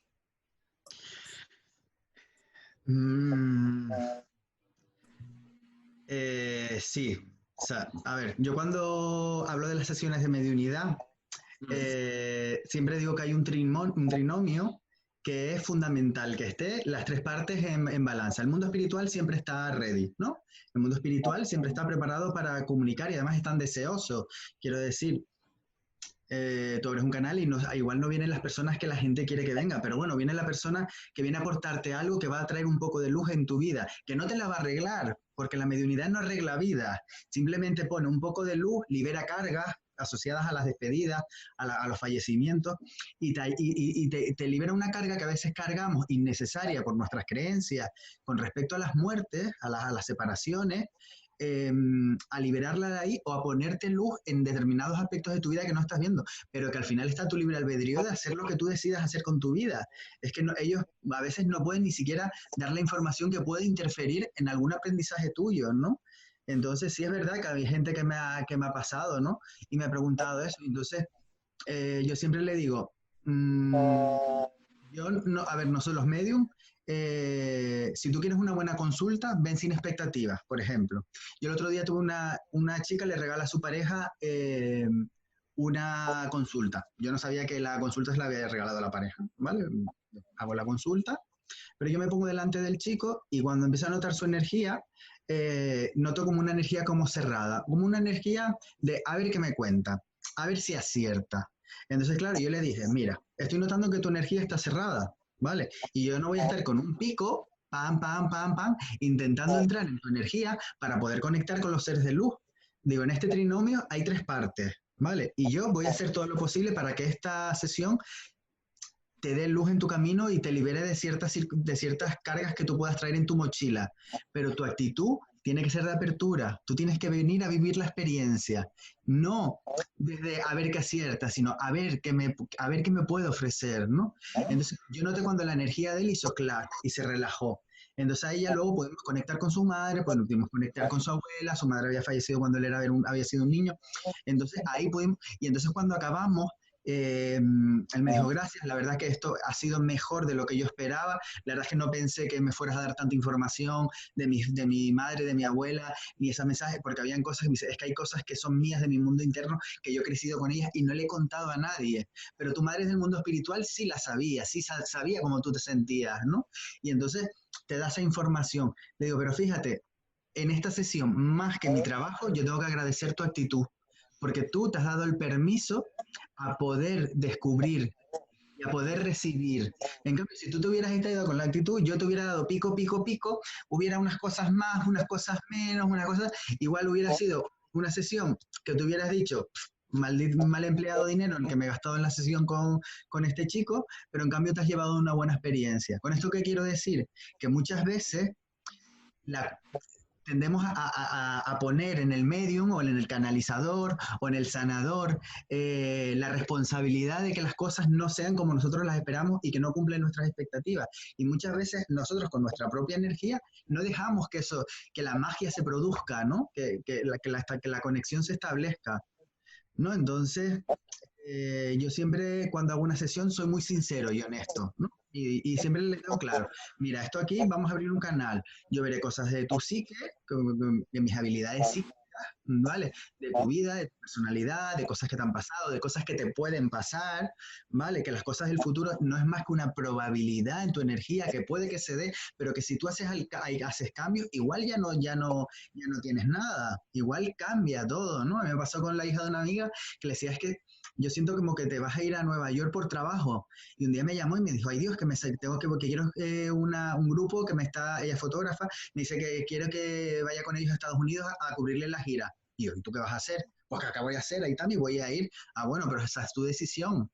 Sí. O sea, a ver, yo cuando hablo de las sesiones de mediunidad, siempre digo que hay un trinomio que es fundamental, que esté las tres partes en balanza. El mundo espiritual siempre está ready, ¿no? El mundo espiritual siempre está preparado para comunicar y además están deseosos. Quiero decir, tú abres un canal y igual no vienen las personas que la gente quiere que venga, pero bueno, viene la persona que viene a aportarte algo que va a traer un poco de luz en tu vida, que no te la va a arreglar, porque la mediunidad no arregla vida, simplemente pone un poco de luz, libera cargas asociadas a las despedidas, a los fallecimientos, y te libera una carga que a veces cargamos innecesaria por nuestras creencias con respecto a las muertes, a las separaciones, a liberarla de ahí o a ponerte luz en determinados aspectos de tu vida que no estás viendo, pero que al final está tu libre albedrío de hacer lo que tú decidas hacer con tu vida. Es que ellos a veces no pueden ni siquiera dar la información que puede interferir en algún aprendizaje tuyo, ¿no? Entonces sí es verdad que hay gente que me ha pasado, ¿no? Y me ha preguntado eso. Entonces yo siempre le digo, yo no, a ver, nosotros los medium, si tú quieres una buena consulta, ven sin expectativas, por ejemplo. Yo el otro día tuve una chica, le regala a su pareja una consulta. Yo no sabía que la consulta se la había regalado a la pareja, ¿vale? Hago la consulta, pero yo me pongo delante del chico y cuando empiezo a notar su energía, noto como una energía como cerrada, como una energía de a ver qué me cuenta, a ver si acierta. Entonces, claro, yo le dije, mira, estoy notando que tu energía está cerrada, ¿vale? Y yo no voy a estar con un pico, pam, pam, pam, pam, intentando entrar en tu energía para poder conectar con los seres de luz. Digo, en este trinomio hay tres partes, ¿vale? Y yo voy a hacer todo lo posible para que esta sesión te dé luz en tu camino y te libere de ciertas cargas que tú puedas traer en tu mochila. Pero tu actitud tiene que ser de apertura. Tú tienes que venir a vivir la experiencia. No desde a ver qué acierta, sino a ver qué me puede ofrecer, ¿no? Entonces, yo noté cuando la energía de él hizo clac y se relajó. Entonces, ahí ya luego podemos conectar con su madre, pudimos conectar con su abuela, su madre había fallecido cuando él había sido un niño. Entonces, ahí pudimos, y entonces cuando acabamos, él me dijo, gracias, la verdad que esto ha sido mejor de lo que yo esperaba, la verdad es que no pensé que me fueras a dar tanta información de mi madre, de mi abuela, ni ese mensaje, porque habían cosas que me dice, es que hay cosas que son mías de mi mundo interno, que yo he crecido con ellas y no le he contado a nadie, pero tu madre es del mundo espiritual, sí la sabía, sí sabía cómo tú te sentías, ¿no? Y entonces te da esa información. Le digo, pero fíjate, en esta sesión, más que mi trabajo, yo tengo que agradecer tu actitud, porque tú te has dado el permiso a poder descubrir y a poder recibir. En cambio, si tú te hubieras ido con la actitud, yo te hubiera dado pico, pico, pico, hubiera unas cosas más, unas cosas menos, una cosa, igual hubiera sido una sesión que te hubieras dicho, mal empleado dinero el que me he gastado en la sesión con este chico, pero en cambio te has llevado una buena experiencia. ¿Con esto qué quiero decir? Que muchas veces la, tendemos a poner en el medium o en el canalizador o en el sanador la responsabilidad de que las cosas no sean como nosotros las esperamos y que no cumplen nuestras expectativas. Y muchas veces nosotros con nuestra propia energía no dejamos que eso, que la magia se produzca, ¿no? Que la conexión se establezca, ¿no? Entonces, yo siempre cuando hago una sesión soy muy sincero y honesto, ¿no? Y siempre le tengo claro, mira, esto aquí, vamos a abrir un canal, yo veré cosas de tu psique, de mis habilidades psíquicas, ¿vale? De tu vida, de tu personalidad, de cosas que te han pasado, de cosas que te pueden pasar, ¿vale? Que las cosas del futuro no es más que una probabilidad en tu energía que puede que se dé, pero que si tú haces cambios, igual ya no tienes nada, igual cambia todo, ¿no? Me pasó con la hija de una amiga que le decía, es que yo siento como que te vas a ir a Nueva York por trabajo. Y un día me llamó y me dijo, ay Dios, porque quiero un grupo que ella es fotógrafa, me dice que quiero que vaya con ellos a Estados Unidos a cubrirle la gira. Y yo, ¿y tú qué vas a hacer? Pues que acá voy a hacer, ahí también voy a ir. Ah, bueno, pero esa es tu decisión.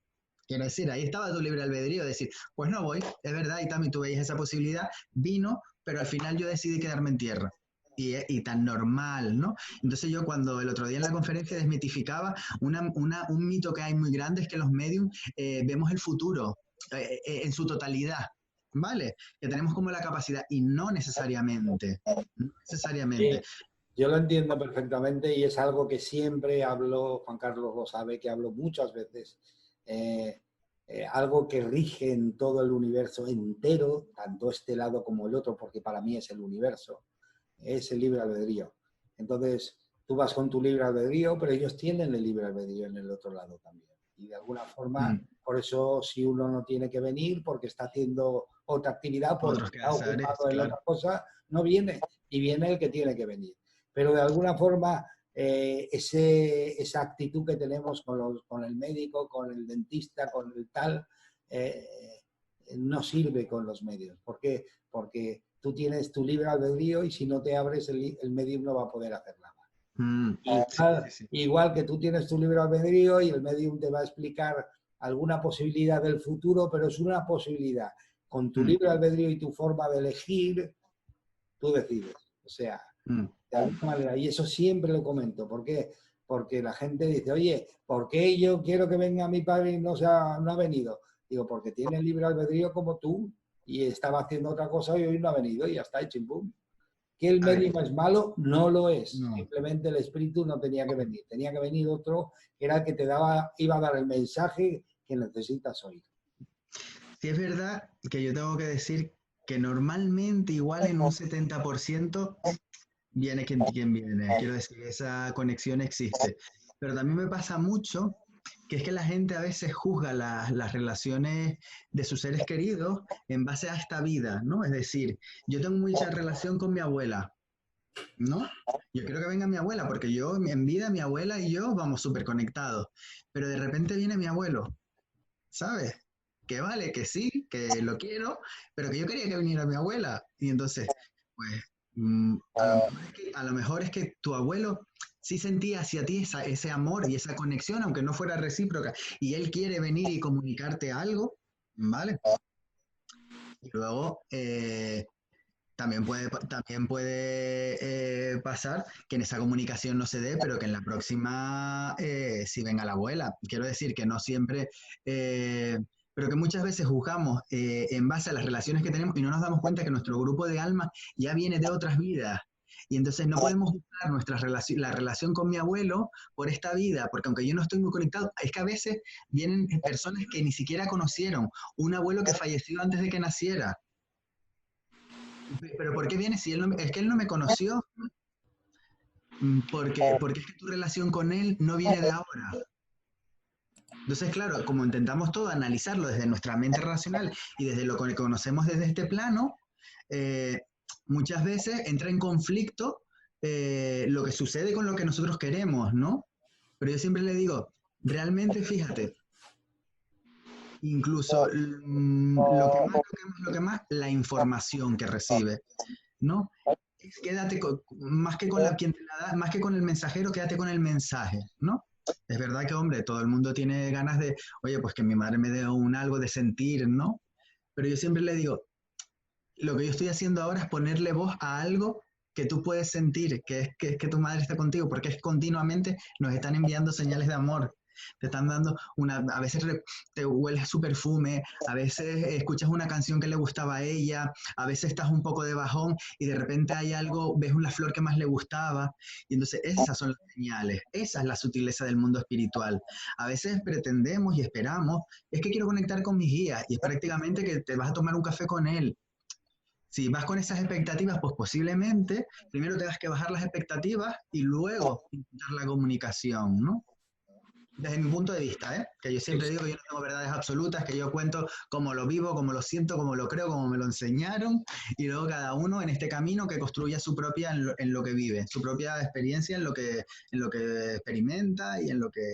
Quiero decir, ahí estaba tu libre albedrío, decir, pues no voy, es verdad, y también tú veías esa posibilidad, vino, pero al final yo decidí quedarme en tierra. Y tan normal, ¿no? Entonces yo cuando el otro día en la conferencia desmitificaba un mito que hay muy grande, es que los mediums vemos el futuro en su totalidad, ¿vale? Que tenemos como la capacidad y no necesariamente, no necesariamente. Sí, yo lo entiendo perfectamente y es algo que siempre hablo, Juan Carlos lo sabe, que hablo muchas veces. Eh, Algo que rige en todo el universo entero, tanto este lado como el otro, porque para mí es el universo, es el libre albedrío. Entonces, tú vas con tu libre albedrío, pero ellos tienen el libre albedrío en el otro lado también. Y de alguna forma, por eso si uno no tiene que venir porque está haciendo otra actividad, porque Otros está quehaceres, ocupado en claro. otra cosa, no viene y viene el que tiene que venir. Pero de alguna forma, esa actitud que tenemos con el médico, con el dentista, con el tal, no sirve con los medios. ¿Por qué? Porque tú tienes tu libre albedrío y si no te abres, el medium no va a poder hacer nada. Sí, sí, sí. Igual que tú tienes tu libre albedrío y el medium te va a explicar alguna posibilidad del futuro, pero es una posibilidad. Con tu libre albedrío y tu forma de elegir, tú decides. O sea, de alguna manera, y eso siempre lo comento. ¿Por qué? Porque la gente dice, oye, ¿por qué yo quiero que venga mi padre y no ha venido? Digo, porque tiene el libre albedrío como tú y estaba haciendo otra cosa y hoy no ha venido y ya está, y chimpum. ¿Que el medium es malo? No lo es. No. Simplemente el espíritu no tenía que venir. Tenía que venir otro que era el que iba a dar el mensaje que necesitas oír. Sí, es verdad que yo tengo que decir que normalmente igual en un 70% viene quien viene. Quiero decir, esa conexión existe. Pero también me pasa mucho que es que la gente a veces juzga las relaciones de sus seres queridos en base a esta vida, ¿no? Es decir, yo tengo mucha relación con mi abuela, ¿no? Yo quiero que venga mi abuela porque yo en vida mi abuela y yo vamos súper conectados. Pero de repente viene mi abuelo, ¿sabes? Que vale, que sí, que lo quiero, pero que yo quería que viniera mi abuela. Y entonces, pues, a lo mejor es que tu abuelo sí sentía hacia ti ese amor y esa conexión, aunque no fuera recíproca, y él quiere venir y comunicarte algo, ¿vale? Y luego, también puede pasar que en esa comunicación no se dé, pero que en la próxima sí venga la abuela. Quiero decir que no siempre, pero que muchas veces juzgamos en base a las relaciones que tenemos y no nos damos cuenta que nuestro grupo de almas ya viene de otras vidas. Y entonces no podemos juzgar la relación con mi abuelo por esta vida, porque aunque yo no estoy muy conectado, es que a veces vienen personas que ni siquiera conocieron, un abuelo que falleció antes de que naciera. Pero ¿por qué viene si es que él no me conoció? Porque es que tu relación con él no viene de ahora. Entonces, claro, como intentamos todo analizarlo desde nuestra mente racional y desde lo que conocemos desde este plano, muchas veces entra en conflicto lo que sucede con lo que nosotros queremos, ¿no? Pero yo siempre le digo, realmente fíjate, incluso lo que más, la información que recibe, ¿no? Quédate más que con quien te la da, más que con el mensajero, quédate con el mensaje, ¿no? Es verdad que, hombre, todo el mundo tiene ganas de, oye, pues que mi madre me dé algo de sentir, ¿no? Pero yo siempre le digo, lo que yo estoy haciendo ahora es ponerle voz a algo que tú puedes sentir, que tu madre está contigo, porque es continuamente nos están enviando señales de amor. Te están dando a veces te hueles su perfume, a veces escuchas una canción que le gustaba a ella, a veces estás un poco de bajón y de repente hay algo, ves una flor que más le gustaba. Y entonces esas son las señales, esa es la sutileza del mundo espiritual. A veces pretendemos y esperamos, es que quiero conectar con mi guía y es prácticamente que te vas a tomar un café con él. Si vas con esas expectativas, pues posiblemente primero tengas que bajar las expectativas y luego intentar la comunicación, ¿no? Desde mi punto de vista, ¿eh? Que yo siempre digo que yo no tengo verdades absolutas, que yo cuento cómo lo vivo, cómo lo siento, cómo lo creo, cómo me lo enseñaron, y luego cada uno en este camino que construya su propia en lo que vive, su propia experiencia en lo que experimenta y en lo que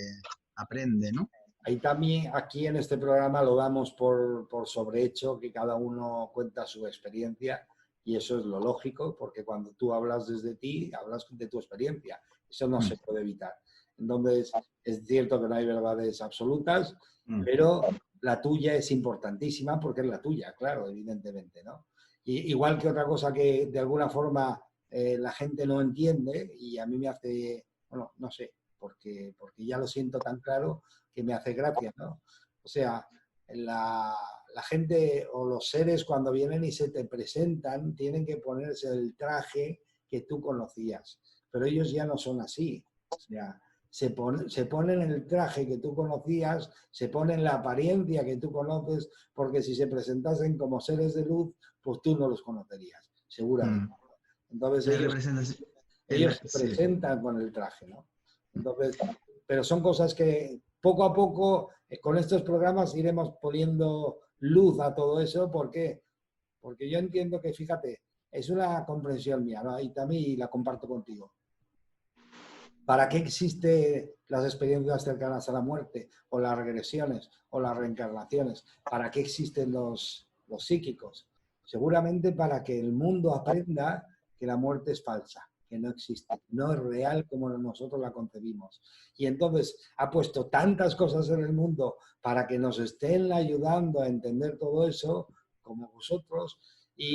aprende, ¿no? Ahí también, aquí en este programa lo damos por sobrehecho, que cada uno cuenta su experiencia y eso es lo lógico, porque cuando tú hablas desde ti, hablas de tu experiencia. Eso no se puede evitar. Entonces, es cierto que no hay verdades absolutas, pero la tuya es importantísima porque es la tuya, claro, evidentemente, ¿no? Y, igual que otra cosa que de alguna forma la gente no entiende y a mí me hace, bueno, no sé, porque ya lo siento tan claro que me hace gracia, ¿no? O sea, la gente o los seres cuando vienen y se te presentan tienen que ponerse el traje que tú conocías, pero ellos ya no son así. O sea, se ponen el traje que tú conocías, se ponen la apariencia que tú conoces, porque si se presentasen como seres de luz, pues tú no los conocerías, seguramente. Entonces ellos se presentan con el traje, ¿no? Entonces, pero son cosas que poco a poco con estos programas iremos poniendo luz a todo eso. ¿Por qué? Porque yo entiendo que, fíjate, es una comprensión mía, ¿no? Y también la comparto contigo. ¿Para qué existen las experiencias cercanas a la muerte, o las regresiones, o las reencarnaciones? ¿Para qué existen los psíquicos? Seguramente para que el mundo aprenda que la muerte es falsa, que no existe, no es real como nosotros la concebimos. Y entonces ha puesto tantas cosas en el mundo para que nos estén ayudando a entender todo eso, como vosotros,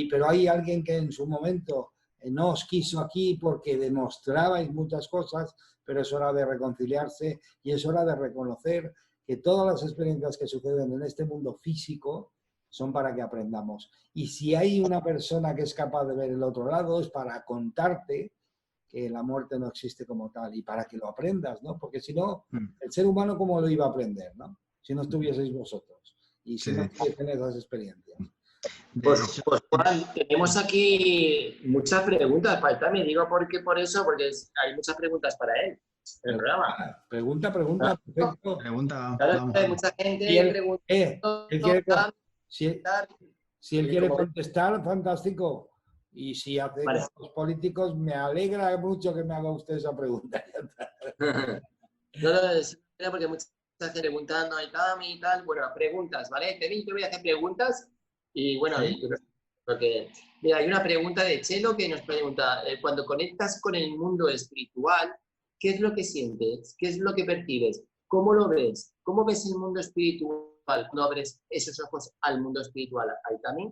pero hay alguien que en su momento no os quiso aquí porque demostrabais muchas cosas, pero es hora de reconciliarse y es hora de reconocer que todas las experiencias que suceden en este mundo físico son para que aprendamos. Y si hay una persona que es capaz de ver el otro lado, es para contarte que la muerte no existe como tal y para que lo aprendas, ¿no? Porque si no, el ser humano, ¿cómo lo iba a aprender, no? Si no estuvieseis vosotros y si no tuviesen esas experiencias. Pues Juan, tenemos aquí muchas preguntas para él también. Digo porque hay muchas preguntas para él en el programa. Pregunta, perfecto. Pregunta, claro, vamos. hay mucha gente preguntando. Si él quiere contestar, fantástico. Y si hace con los políticos, me alegra mucho que me haga usted esa pregunta. No, es porque mucha gente preguntando y tal. Bueno, preguntas, ¿vale? Te voy a hacer preguntas. Y bueno, porque, mira, hay una pregunta de Chelo que nos pregunta, cuando conectas con el mundo espiritual, ¿qué es lo que sientes? ¿Qué es lo que percibes? ¿Cómo lo ves? ¿Cómo ves el mundo espiritual cuando abres esos ojos al mundo espiritual? ¿Ahí también?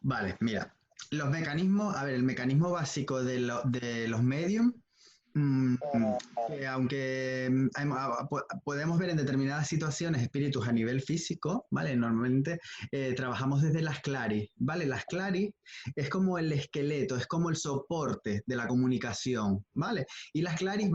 Vale, mira, los mecanismos, a ver, el mecanismo básico de los medium, que aunque podemos ver en determinadas situaciones espíritus a nivel físico, ¿vale? Normalmente trabajamos desde las claris, ¿vale? Las claris es como el esqueleto, es como el soporte de la comunicación, ¿vale? Y las claris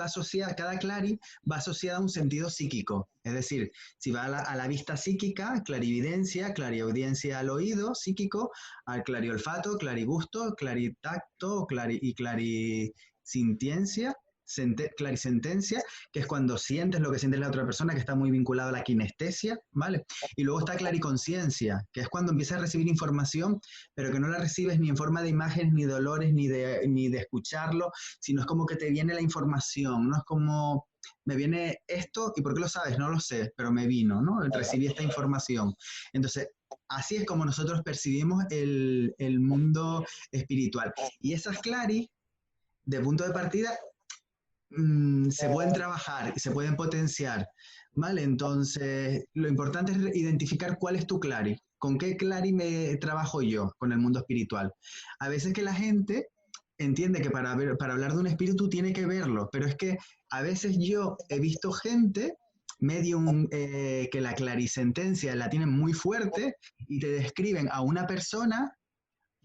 cada claris va asociada a un sentido psíquico, es decir, si va a la vista psíquica, clarividencia, clariaudiencia al oído psíquico, al clariolfato, clarigusto, claritacto y clarisintiencia, clarisentencia, que es cuando sientes lo que siente la otra persona, que está muy vinculado a la kinestesia, ¿vale? Y luego está clariconsciencia, que es cuando empiezas a recibir información, pero que no la recibes ni en forma de imágenes, ni de olores, ni de escucharlo, sino es como que te viene la información, no es como me viene esto, ¿y por qué lo sabes? No lo sé, pero me vino, ¿no? Recibí esta información. Entonces, así es como nosotros percibimos el mundo espiritual. Y esas claris, de punto de partida, se pueden trabajar y se pueden potenciar, ¿vale? Entonces, lo importante es identificar cuál es tu clari, con qué clari me trabajo yo con el mundo espiritual. A veces que la gente entiende que para hablar de un espíritu tiene que verlo, pero es que a veces yo he visto gente medium que la clarisentencia la tienen muy fuerte y te describen a una persona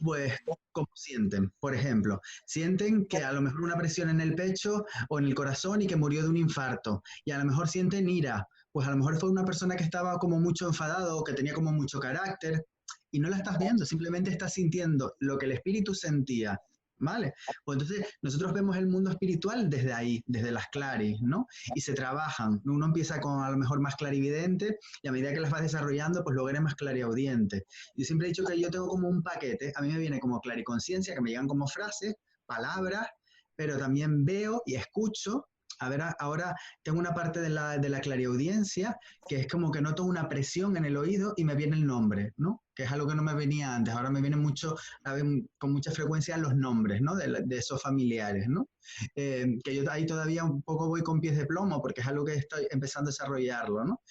pues, ¿cómo sienten? Por ejemplo, sienten que a lo mejor una presión en el pecho o en el corazón y que murió de un infarto. Y a lo mejor sienten ira. Pues a lo mejor fue una persona que estaba como mucho enfadado o que tenía como mucho carácter. Y no la estás viendo, simplemente estás sintiendo lo que el espíritu sentía. ¿Vale? Pues entonces nosotros vemos el mundo espiritual desde ahí, desde las claris, ¿no? Y se trabajan. Uno empieza con a lo mejor más clarividente y a medida que las vas desarrollando, pues luego eres más clariaudiente. Yo siempre he dicho que yo tengo como un paquete, a mí me viene como clariconciencia, que me llegan como frases, palabras, pero también veo y escucho. A ver, ahora tengo una parte de la clariaudiencia que es como que noto una presión en el oído y me viene el nombre, ¿no? Que es algo que no me venía antes. Ahora me vienen mucho, con mucha frecuencia los nombres, ¿no? De esos familiares, ¿no? Que yo ahí todavía un poco voy con pies de plomo porque es algo que estoy empezando a desarrollarlo, ¿no?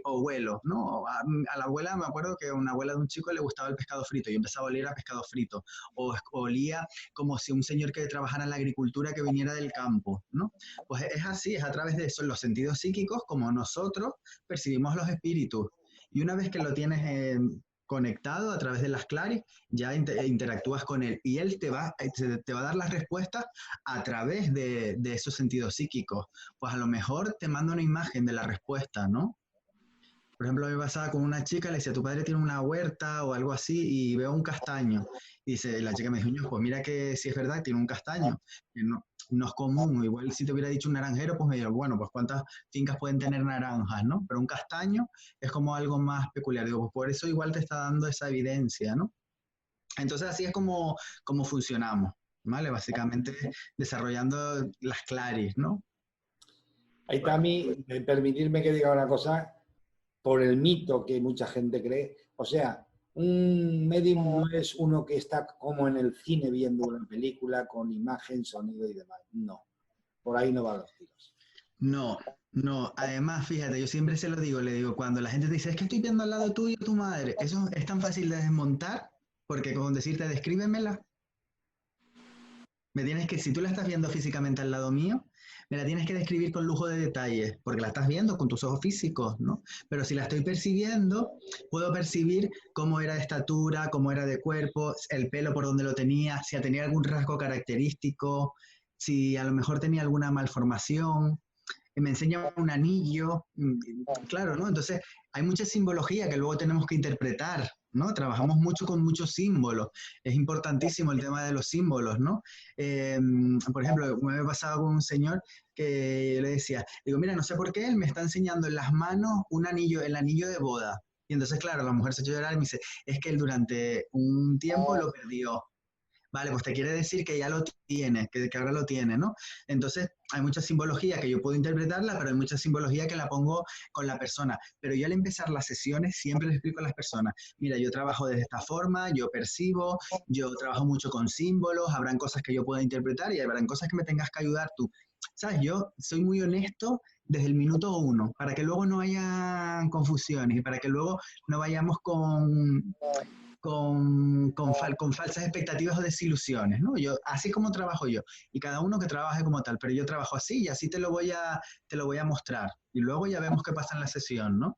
O huelo, ¿no? A la abuela, me acuerdo que a una abuela de un chico le gustaba el pescado frito y empezaba a oler a pescado frito. O olía como si un señor que trabajara en la agricultura que viniera del campo, ¿no? Pues es así, es a través de eso, los sentidos psíquicos, como nosotros percibimos los espíritus. Y una vez que lo tienes conectado a través de las claris, ya interactúas con él y él te va a dar las respuestas a través de esos sentidos psíquicos. Pues a lo mejor te manda una imagen de la respuesta, ¿no? Por ejemplo, me pasaba con una chica, le decía, tu padre tiene una huerta o algo así, y veo un castaño. Y dice, la chica me dijo, "Ño, pues mira que si es verdad, tiene un castaño. Que no es común. Igual si te hubiera dicho un naranjero, pues me diría, bueno, pues cuántas fincas pueden tener naranjas, ¿no? Pero un castaño es como algo más peculiar. Digo, pues por eso igual te está dando esa evidencia, ¿no? Entonces así es como funcionamos, ¿vale? Básicamente desarrollando las claris, ¿no? Ahí también, permitirme que diga una cosa, por el mito que mucha gente cree. O sea, un medium no es uno que está como en el cine viendo una película con imagen, sonido y demás. No, por ahí no van los tiros. No, no. Además, fíjate, yo siempre se lo digo, le digo, cuando la gente te dice, es que estoy viendo al lado tuyo tu madre, eso es tan fácil de desmontar, porque con decirte, descríbemela, me tienes que, si tú la estás viendo físicamente al lado mío, me la tienes que describir con lujo de detalles, porque la estás viendo con tus ojos físicos, ¿no? Pero si la estoy percibiendo, puedo percibir cómo era de estatura, cómo era de cuerpo, el pelo por donde lo tenía, si tenía algún rasgo característico, si a lo mejor tenía alguna malformación, me enseña un anillo, claro, ¿no? Entonces, hay mucha simbología que luego tenemos que interpretar, ¿no? Trabajamos mucho con muchos símbolos. Es importantísimo el tema de los símbolos, ¿no? Por ejemplo, me pasaba con un señor que le decía, digo, mira, no sé por qué él me está enseñando en las manos un anillo, el anillo de boda. Y entonces, claro, la mujer se echó a llorar y me dice, es que él durante un tiempo lo perdió. Vale, pues te quiere decir que ya lo tiene, que ahora lo tiene, ¿no? Entonces, hay mucha simbología que yo puedo interpretarla, pero hay mucha simbología que la pongo con la persona. Pero yo al empezar las sesiones siempre les explico a las personas, mira, yo trabajo de esta forma, yo percibo, yo trabajo mucho con símbolos, habrán cosas que yo pueda interpretar y habrán cosas que me tengas que ayudar tú. ¿Sabes? Yo soy muy honesto desde el minuto uno, para que luego no haya confusiones y para que luego no vayamos con falsas expectativas o desilusiones, ¿no? Yo, así como trabajo yo, y cada uno que trabaje como tal, pero yo trabajo así y así te lo voy a mostrar. Y luego ya vemos qué pasa en la sesión, ¿no?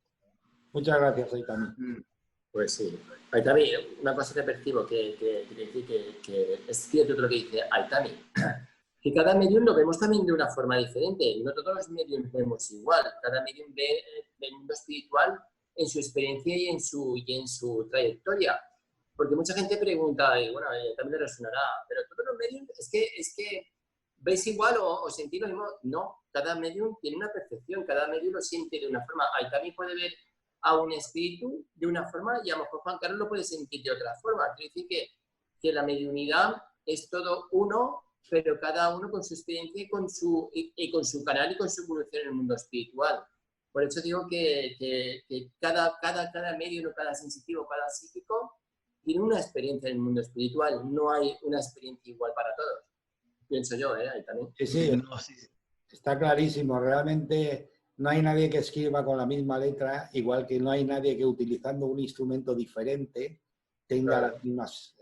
Muchas gracias, Aitami. Pues sí. Aitami, una cosa que percibo que es cierto lo que dice Aitami, que cada medium lo vemos también de una forma diferente. No todos los mediums vemos igual. Cada medium ve el mundo espiritual en su experiencia y en su trayectoria. Porque mucha gente pregunta, y bueno, también le resonará, pero todos los medios, es que ¿Veis igual o sentís lo mismo? No, cada medium tiene una percepción, cada medium lo siente de una forma. Aitami puede ver a un espíritu de una forma y a lo mejor Juan Carlos lo puede sentir de otra forma. Quiere decir que la mediunidad es todo uno, pero cada uno con su experiencia y con su canal y con su evolución en el mundo espiritual. Por eso digo que cada medium, cada sensitivo, cada psíquico tiene una experiencia en el mundo espiritual. No hay una experiencia igual para todos. Pienso yo, ahí también. Sí, sí, está clarísimo. Realmente no hay nadie que escriba con la misma letra, igual que no hay nadie que utilizando un instrumento diferente tenga las mismas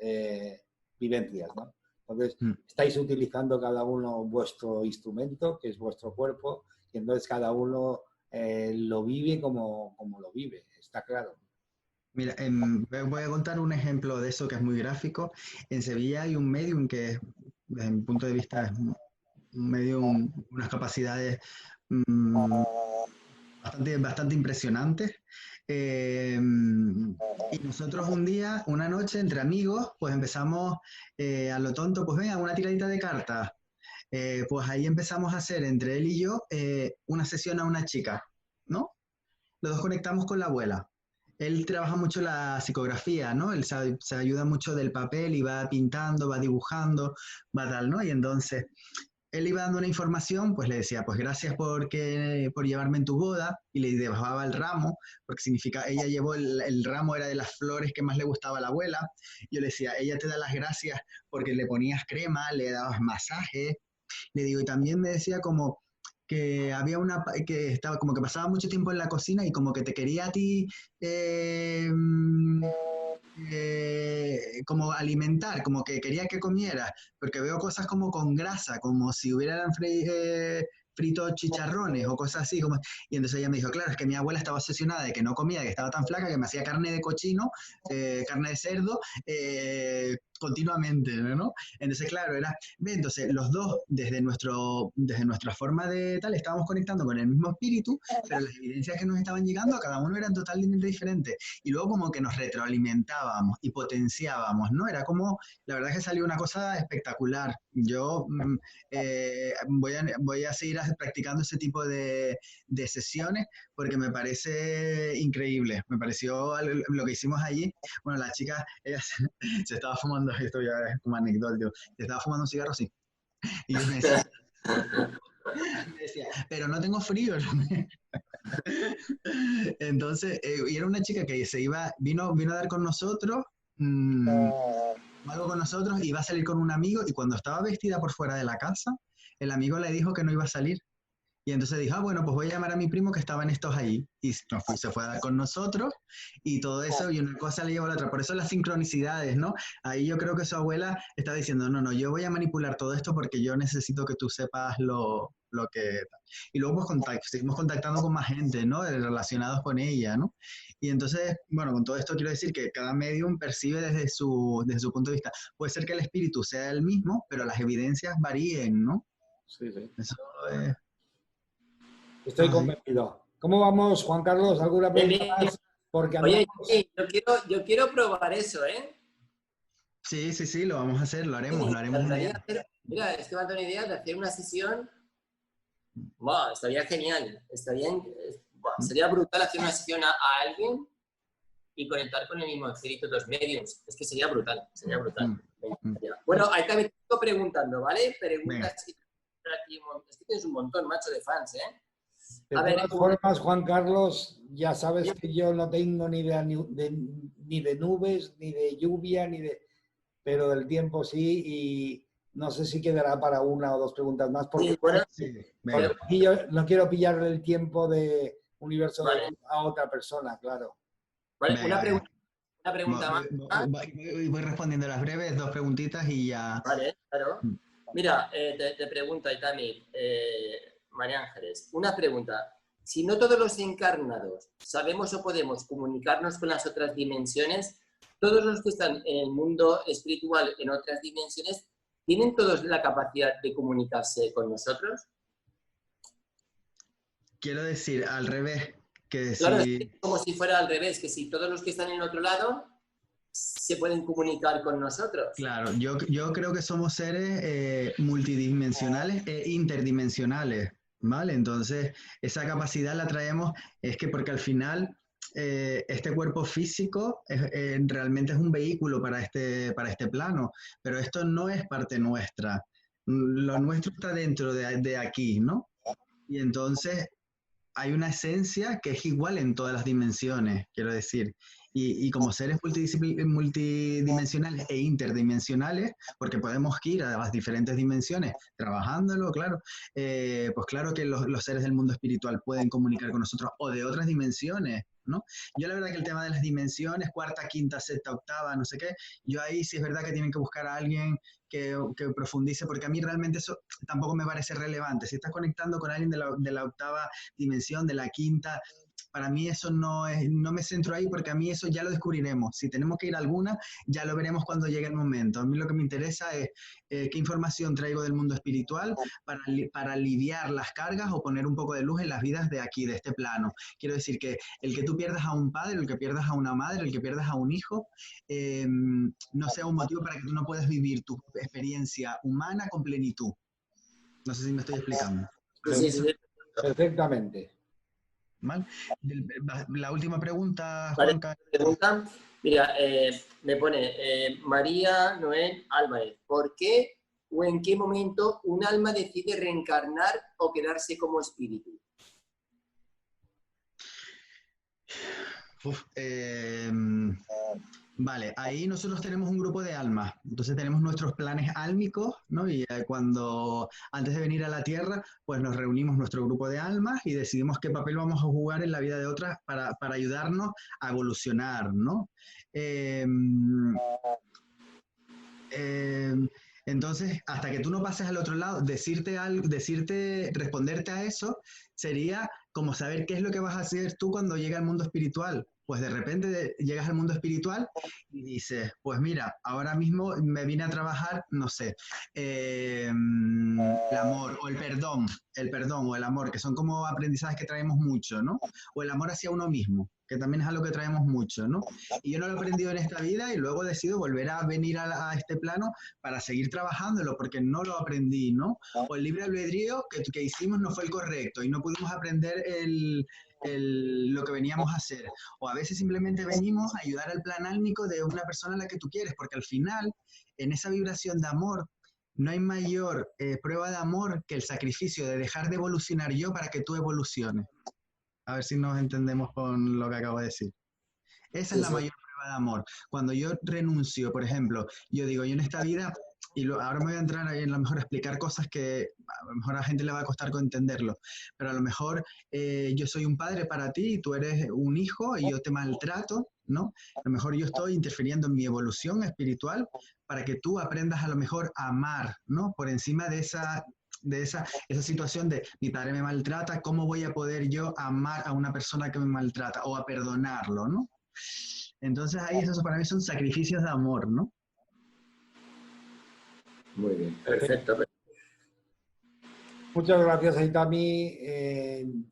vivencias, ¿no? Entonces, estáis utilizando cada uno vuestro instrumento, que es vuestro cuerpo, y entonces cada uno lo vive como lo vive, está claro. Mira, voy a contar un ejemplo de eso que es muy gráfico. En Sevilla hay un medium que, desde mi punto de vista, es un medium, unas capacidades bastante impresionantes. Y nosotros un día, una noche, entre amigos, pues empezamos a lo tonto, pues venga, una tiradita de cartas. Pues ahí empezamos a hacer, entre él y yo, una sesión a una chica, ¿no? Los dos conectamos con la abuela. Él trabaja mucho la psicografía, ¿no? Él se ayuda mucho del papel y va pintando, va dibujando, va tal, ¿no? Y entonces él iba dando una información, pues le decía, pues gracias por llevarme en tu boda, y le dejaba el ramo, porque significa, ella llevó el ramo, era de las flores que más le gustaba a la abuela. Yo le decía, ella te da las gracias porque le ponías crema, le dabas masaje. Le digo, y también me decía como que había que estaba como que pasaba mucho tiempo en la cocina y como que te quería a ti como alimentar, como que quería que comieras, porque veo cosas como con grasa, como si hubieran frito chicharrones o cosas así. Y entonces ella me dijo, claro, es que mi abuela estaba obsesionada de que no comía, que estaba tan flaca que me hacía carne de cochino, carne de cerdo, continuamente, ¿no? Entonces, claro, entonces los dos, desde nuestra forma de tal, estábamos conectando con el mismo espíritu, pero las evidencias que nos estaban llegando a cada uno eran totalmente diferentes. Y luego como que nos retroalimentábamos y potenciábamos, ¿no? Era como, la verdad es que salió una cosa espectacular. Yo voy a seguir practicando ese tipo de sesiones porque me parece increíble. Me pareció lo que hicimos allí. Bueno, la chica, ella se estaba fumando, esto ya es como anecdótico, se estaba fumando un cigarro, sí. Y yo me decía, pero no tengo frío. Entonces, y era una chica que vino a dar con nosotros, algo con nosotros, y iba a salir con un amigo, y cuando estaba vestida por fuera de la casa, el amigo le dijo que no iba a salir. Y entonces dijo, bueno, pues voy a llamar a mi primo que estaban estos ahí. Y se fue a dar con nosotros y todo eso, y una cosa le llevó a la otra. Por eso las sincronicidades, ¿no? Ahí yo creo que su abuela está diciendo, no, yo voy a manipular todo esto porque yo necesito que tú sepas lo que... Y luego pues seguimos contactando con más gente, ¿no? Relacionados con ella, ¿no? Y entonces, bueno, con todo esto quiero decir que cada medium percibe desde su punto de vista. Puede ser que el espíritu sea el mismo, pero las evidencias varíen, ¿no? Sí, sí. Eso es... Estoy convencido. ¿Cómo vamos, Juan Carlos? ¿Alguna pregunta más? Porque Oye, andamos... yo quiero probar eso, ¿eh? Sí, lo vamos a hacer, lo haremos un día. Mira, es que me ha dado una idea de hacer una sesión. Wow, estaría genial. Sería brutal hacer una sesión a alguien y conectar con el mismo espíritu de los mediums. Es que sería brutal, sería brutal. Bueno, ahí también estoy preguntando, ¿vale? Preguntas. Es que tienes un montón, macho, de fans, ¿eh? De todas formas, Juan Carlos, ya sabes que yo no tengo ni idea ni de nubes, ni de lluvia, pero del tiempo sí, y no sé si quedará para una o dos preguntas más, porque, porque yo no quiero pillarle el tiempo de Universo a otra persona, claro. Vale, una pregunta más. Voy respondiendo las breves, dos preguntitas y ya. Vale, claro. Mira, te pregunto, Aitami, María Ángeles, una pregunta. Si no todos los encarnados sabemos o podemos comunicarnos con las otras dimensiones, todos los que están en el mundo espiritual, en otras dimensiones, ¿tienen todos la capacidad de comunicarse con nosotros? Quiero decir, al revés, que claro, si... es como si fuera al revés, que si todos los que están en el otro lado se pueden comunicar con nosotros. Claro, yo creo que somos seres multidimensionales e interdimensionales, ¿vale? Entonces, esa capacidad la traemos, es que porque al final este cuerpo físico realmente es un vehículo para este plano, pero esto no es parte nuestra. Lo nuestro está dentro de aquí, ¿no? Y entonces hay una esencia que es igual en todas las dimensiones, quiero decir. Y como seres multidimensionales e interdimensionales, porque podemos ir a las diferentes dimensiones trabajándolo, claro, pues claro que los seres del mundo espiritual pueden comunicar con nosotros o de otras dimensiones, ¿no? Yo la verdad que el tema de las dimensiones, cuarta, quinta, sexta, octava, no sé qué, yo ahí sí es verdad que tienen que buscar a alguien que profundice, porque a mí realmente eso tampoco me parece relevante. Si estás conectando con alguien de la octava dimensión, de la quinta, para mí eso no me centro ahí porque a mí eso ya lo descubriremos. Si tenemos que ir a alguna, ya lo veremos cuando llegue el momento. A mí lo que me interesa es qué información traigo del mundo espiritual para aliviar las cargas o poner un poco de luz en las vidas de aquí, de este plano. Quiero decir que el que tú pierdas a un padre, el que pierdas a una madre, el que pierdas a un hijo, no sea un motivo para que tú no puedas vivir tu experiencia humana con plenitud. No sé si me estoy explicando. Sí, sí, sí. Perfectamente. ¿Mal? La última pregunta, Vale, Juanca. pregunta. Mira, me pone María Noel Álvarez. ¿Por qué o en qué momento un alma decide reencarnar o quedarse como espíritu? Vale, ahí nosotros tenemos un grupo de almas, entonces tenemos nuestros planes álmicos, ¿no? Y cuando antes de venir a la Tierra, pues nos reunimos nuestro grupo de almas y decidimos qué papel vamos a jugar en la vida de otras para ayudarnos a evolucionar, ¿no? Eh, eh, entonces, hasta que tú no pases al otro lado, responderte a eso, sería como saber qué es lo que vas a hacer tú cuando llegue al mundo espiritual. Pues de repente llegas al mundo espiritual y dices, pues mira, ahora mismo me vine a trabajar, no sé, el amor o el perdón o el amor, que son como aprendizajes que traemos mucho, ¿no? O el amor hacia uno mismo, que también es algo que traemos mucho, ¿no? Y yo no lo he aprendido en esta vida y luego decido volver a venir a este plano para seguir trabajándolo, porque no lo aprendí, ¿no? O el libre albedrío que hicimos no fue el correcto y no pudimos aprender lo que veníamos a hacer. O a veces simplemente venimos a ayudar al plan álmico de una persona a la que tú quieres, porque al final, en esa vibración de amor, no hay mayor prueba de amor que el sacrificio de dejar de evolucionar yo para que tú evoluciones. A ver si nos entendemos con lo que acabo de decir. Esa es la mayor prueba de amor. Cuando yo renuncio, por ejemplo, yo digo, yo en esta vida, ahora me voy a entrar a lo mejor a explicar cosas que a lo mejor a la gente le va a costar entenderlo, pero a lo mejor yo soy un padre para ti y tú eres un hijo y yo te maltrato, ¿no? A lo mejor yo estoy interfiriendo en mi evolución espiritual para que tú aprendas a lo mejor a amar, ¿no? Por encima de esa situación de mi padre me maltrata, ¿cómo voy a poder yo amar a una persona que me maltrata o a perdonarlo, ¿no? Entonces ahí esos para mí son sacrificios de amor, ¿no? Muy bien, perfecto. Muchas gracias, Aitami.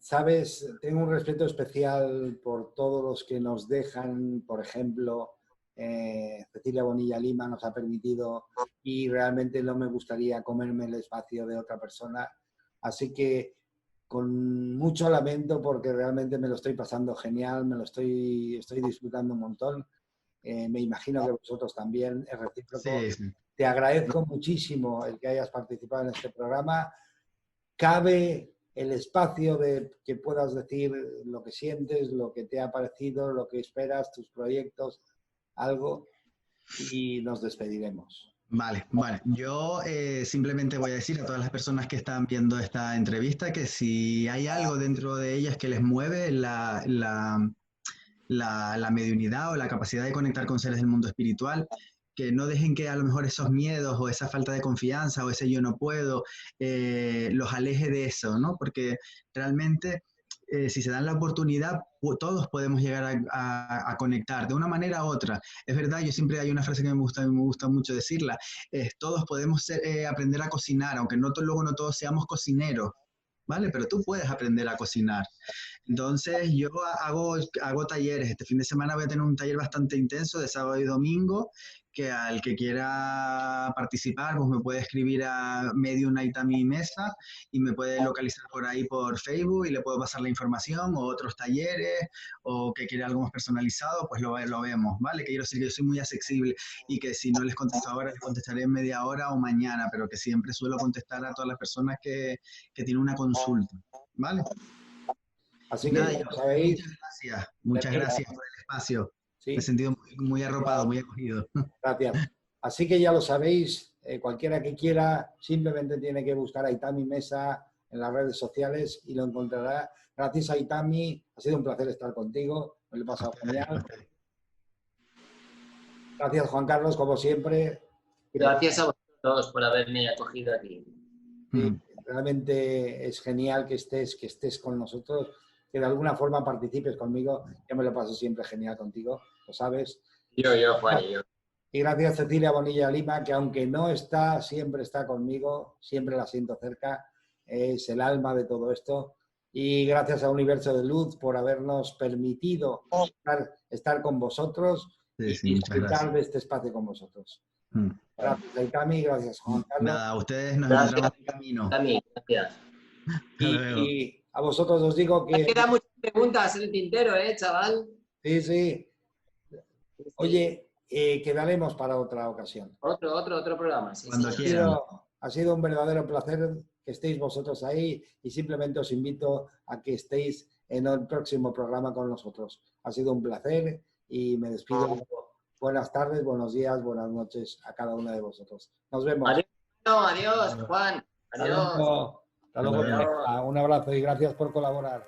Sabes, tengo un respeto especial por todos los que nos dejan, por ejemplo, Cecilia Bonilla Lima nos ha permitido y realmente no me gustaría comerme el espacio de otra persona. Así que con mucho lamento porque realmente me lo estoy pasando genial, estoy disfrutando un montón. Me imagino que vosotros también, es recíproco. Sí, sí. Te agradezco muchísimo el que hayas participado en este programa. Cabe el espacio de que puedas decir lo que sientes, lo que te ha parecido, lo que esperas, tus proyectos, algo, y nos despediremos. Vale. Yo simplemente voy a decir a todas las personas que están viendo esta entrevista que si hay algo dentro de ellas que les mueve la mediunidad o la capacidad de conectar con seres del mundo espiritual, que no dejen que a lo mejor esos miedos o esa falta de confianza o ese yo no puedo los aleje de eso, ¿no? Porque realmente si se dan la oportunidad, todos podemos llegar a conectar de una manera u otra. Es verdad, yo siempre hay una frase que me gusta mucho decirla, todos podemos aprender a cocinar, aunque luego no todos seamos cocineros, ¿vale? Pero tú puedes aprender a cocinar. Entonces, yo hago talleres. Este fin de semana voy a tener un taller bastante intenso de sábado y domingo, que al que quiera participar, pues me puede escribir a Medium Aitami Mesa y me puede localizar por ahí por Facebook y le puedo pasar la información o otros talleres o que quiera algo más personalizado, pues lo vemos, ¿vale? Que quiero decir que yo soy muy accesible y que si no les contesto ahora, les contestaré en media hora o mañana, pero que siempre suelo contestar a todas las personas que tienen una consulta, ¿vale? Así Nada, que ya lo sabéis. muchas gracias por el espacio. Sí. Me he sentido muy arropado, muy acogido. Gracias. Así que ya lo sabéis, cualquiera que quiera simplemente tiene que buscar a Aitami Mesa en las redes sociales y lo encontrará. Gracias, Aitami. Ha sido un placer estar contigo. Me lo he pasado genial. Gracias, Juan Carlos, como siempre. Gracias a vosotros por haberme acogido aquí. Sí, realmente es genial que estés con nosotros, que de alguna forma participes conmigo. Yo me lo paso siempre genial contigo, lo sabes. Yo, Juan, y yo. Y gracias a Cecilia Bonilla Lima, que aunque no está, siempre está conmigo, siempre la siento cerca, es el alma de todo esto. Y gracias a Universo de Luz por habernos permitido estar con vosotros Sí, y muchas disfrutar gracias. de este espacio con vosotros. Gracias, Aitami, gracias, Juan Carlos. Nada, a ustedes nos encontramos en camino. También, gracias. Y a vosotros os digo que... Me quedan muchas preguntas en el tintero, chaval. Sí, sí. Oye, quedaremos para otra ocasión. Otro programa. Sí, Cuando sí. quieran. Ha sido un verdadero placer que estéis vosotros ahí y simplemente os invito a que estéis en el próximo programa con nosotros. Ha sido un placer y me despido. Buenas tardes, buenos días, buenas noches a cada uno de vosotros. Nos vemos. Adiós, Juan. Adiós. Hasta luego. Un abrazo y gracias por colaborar.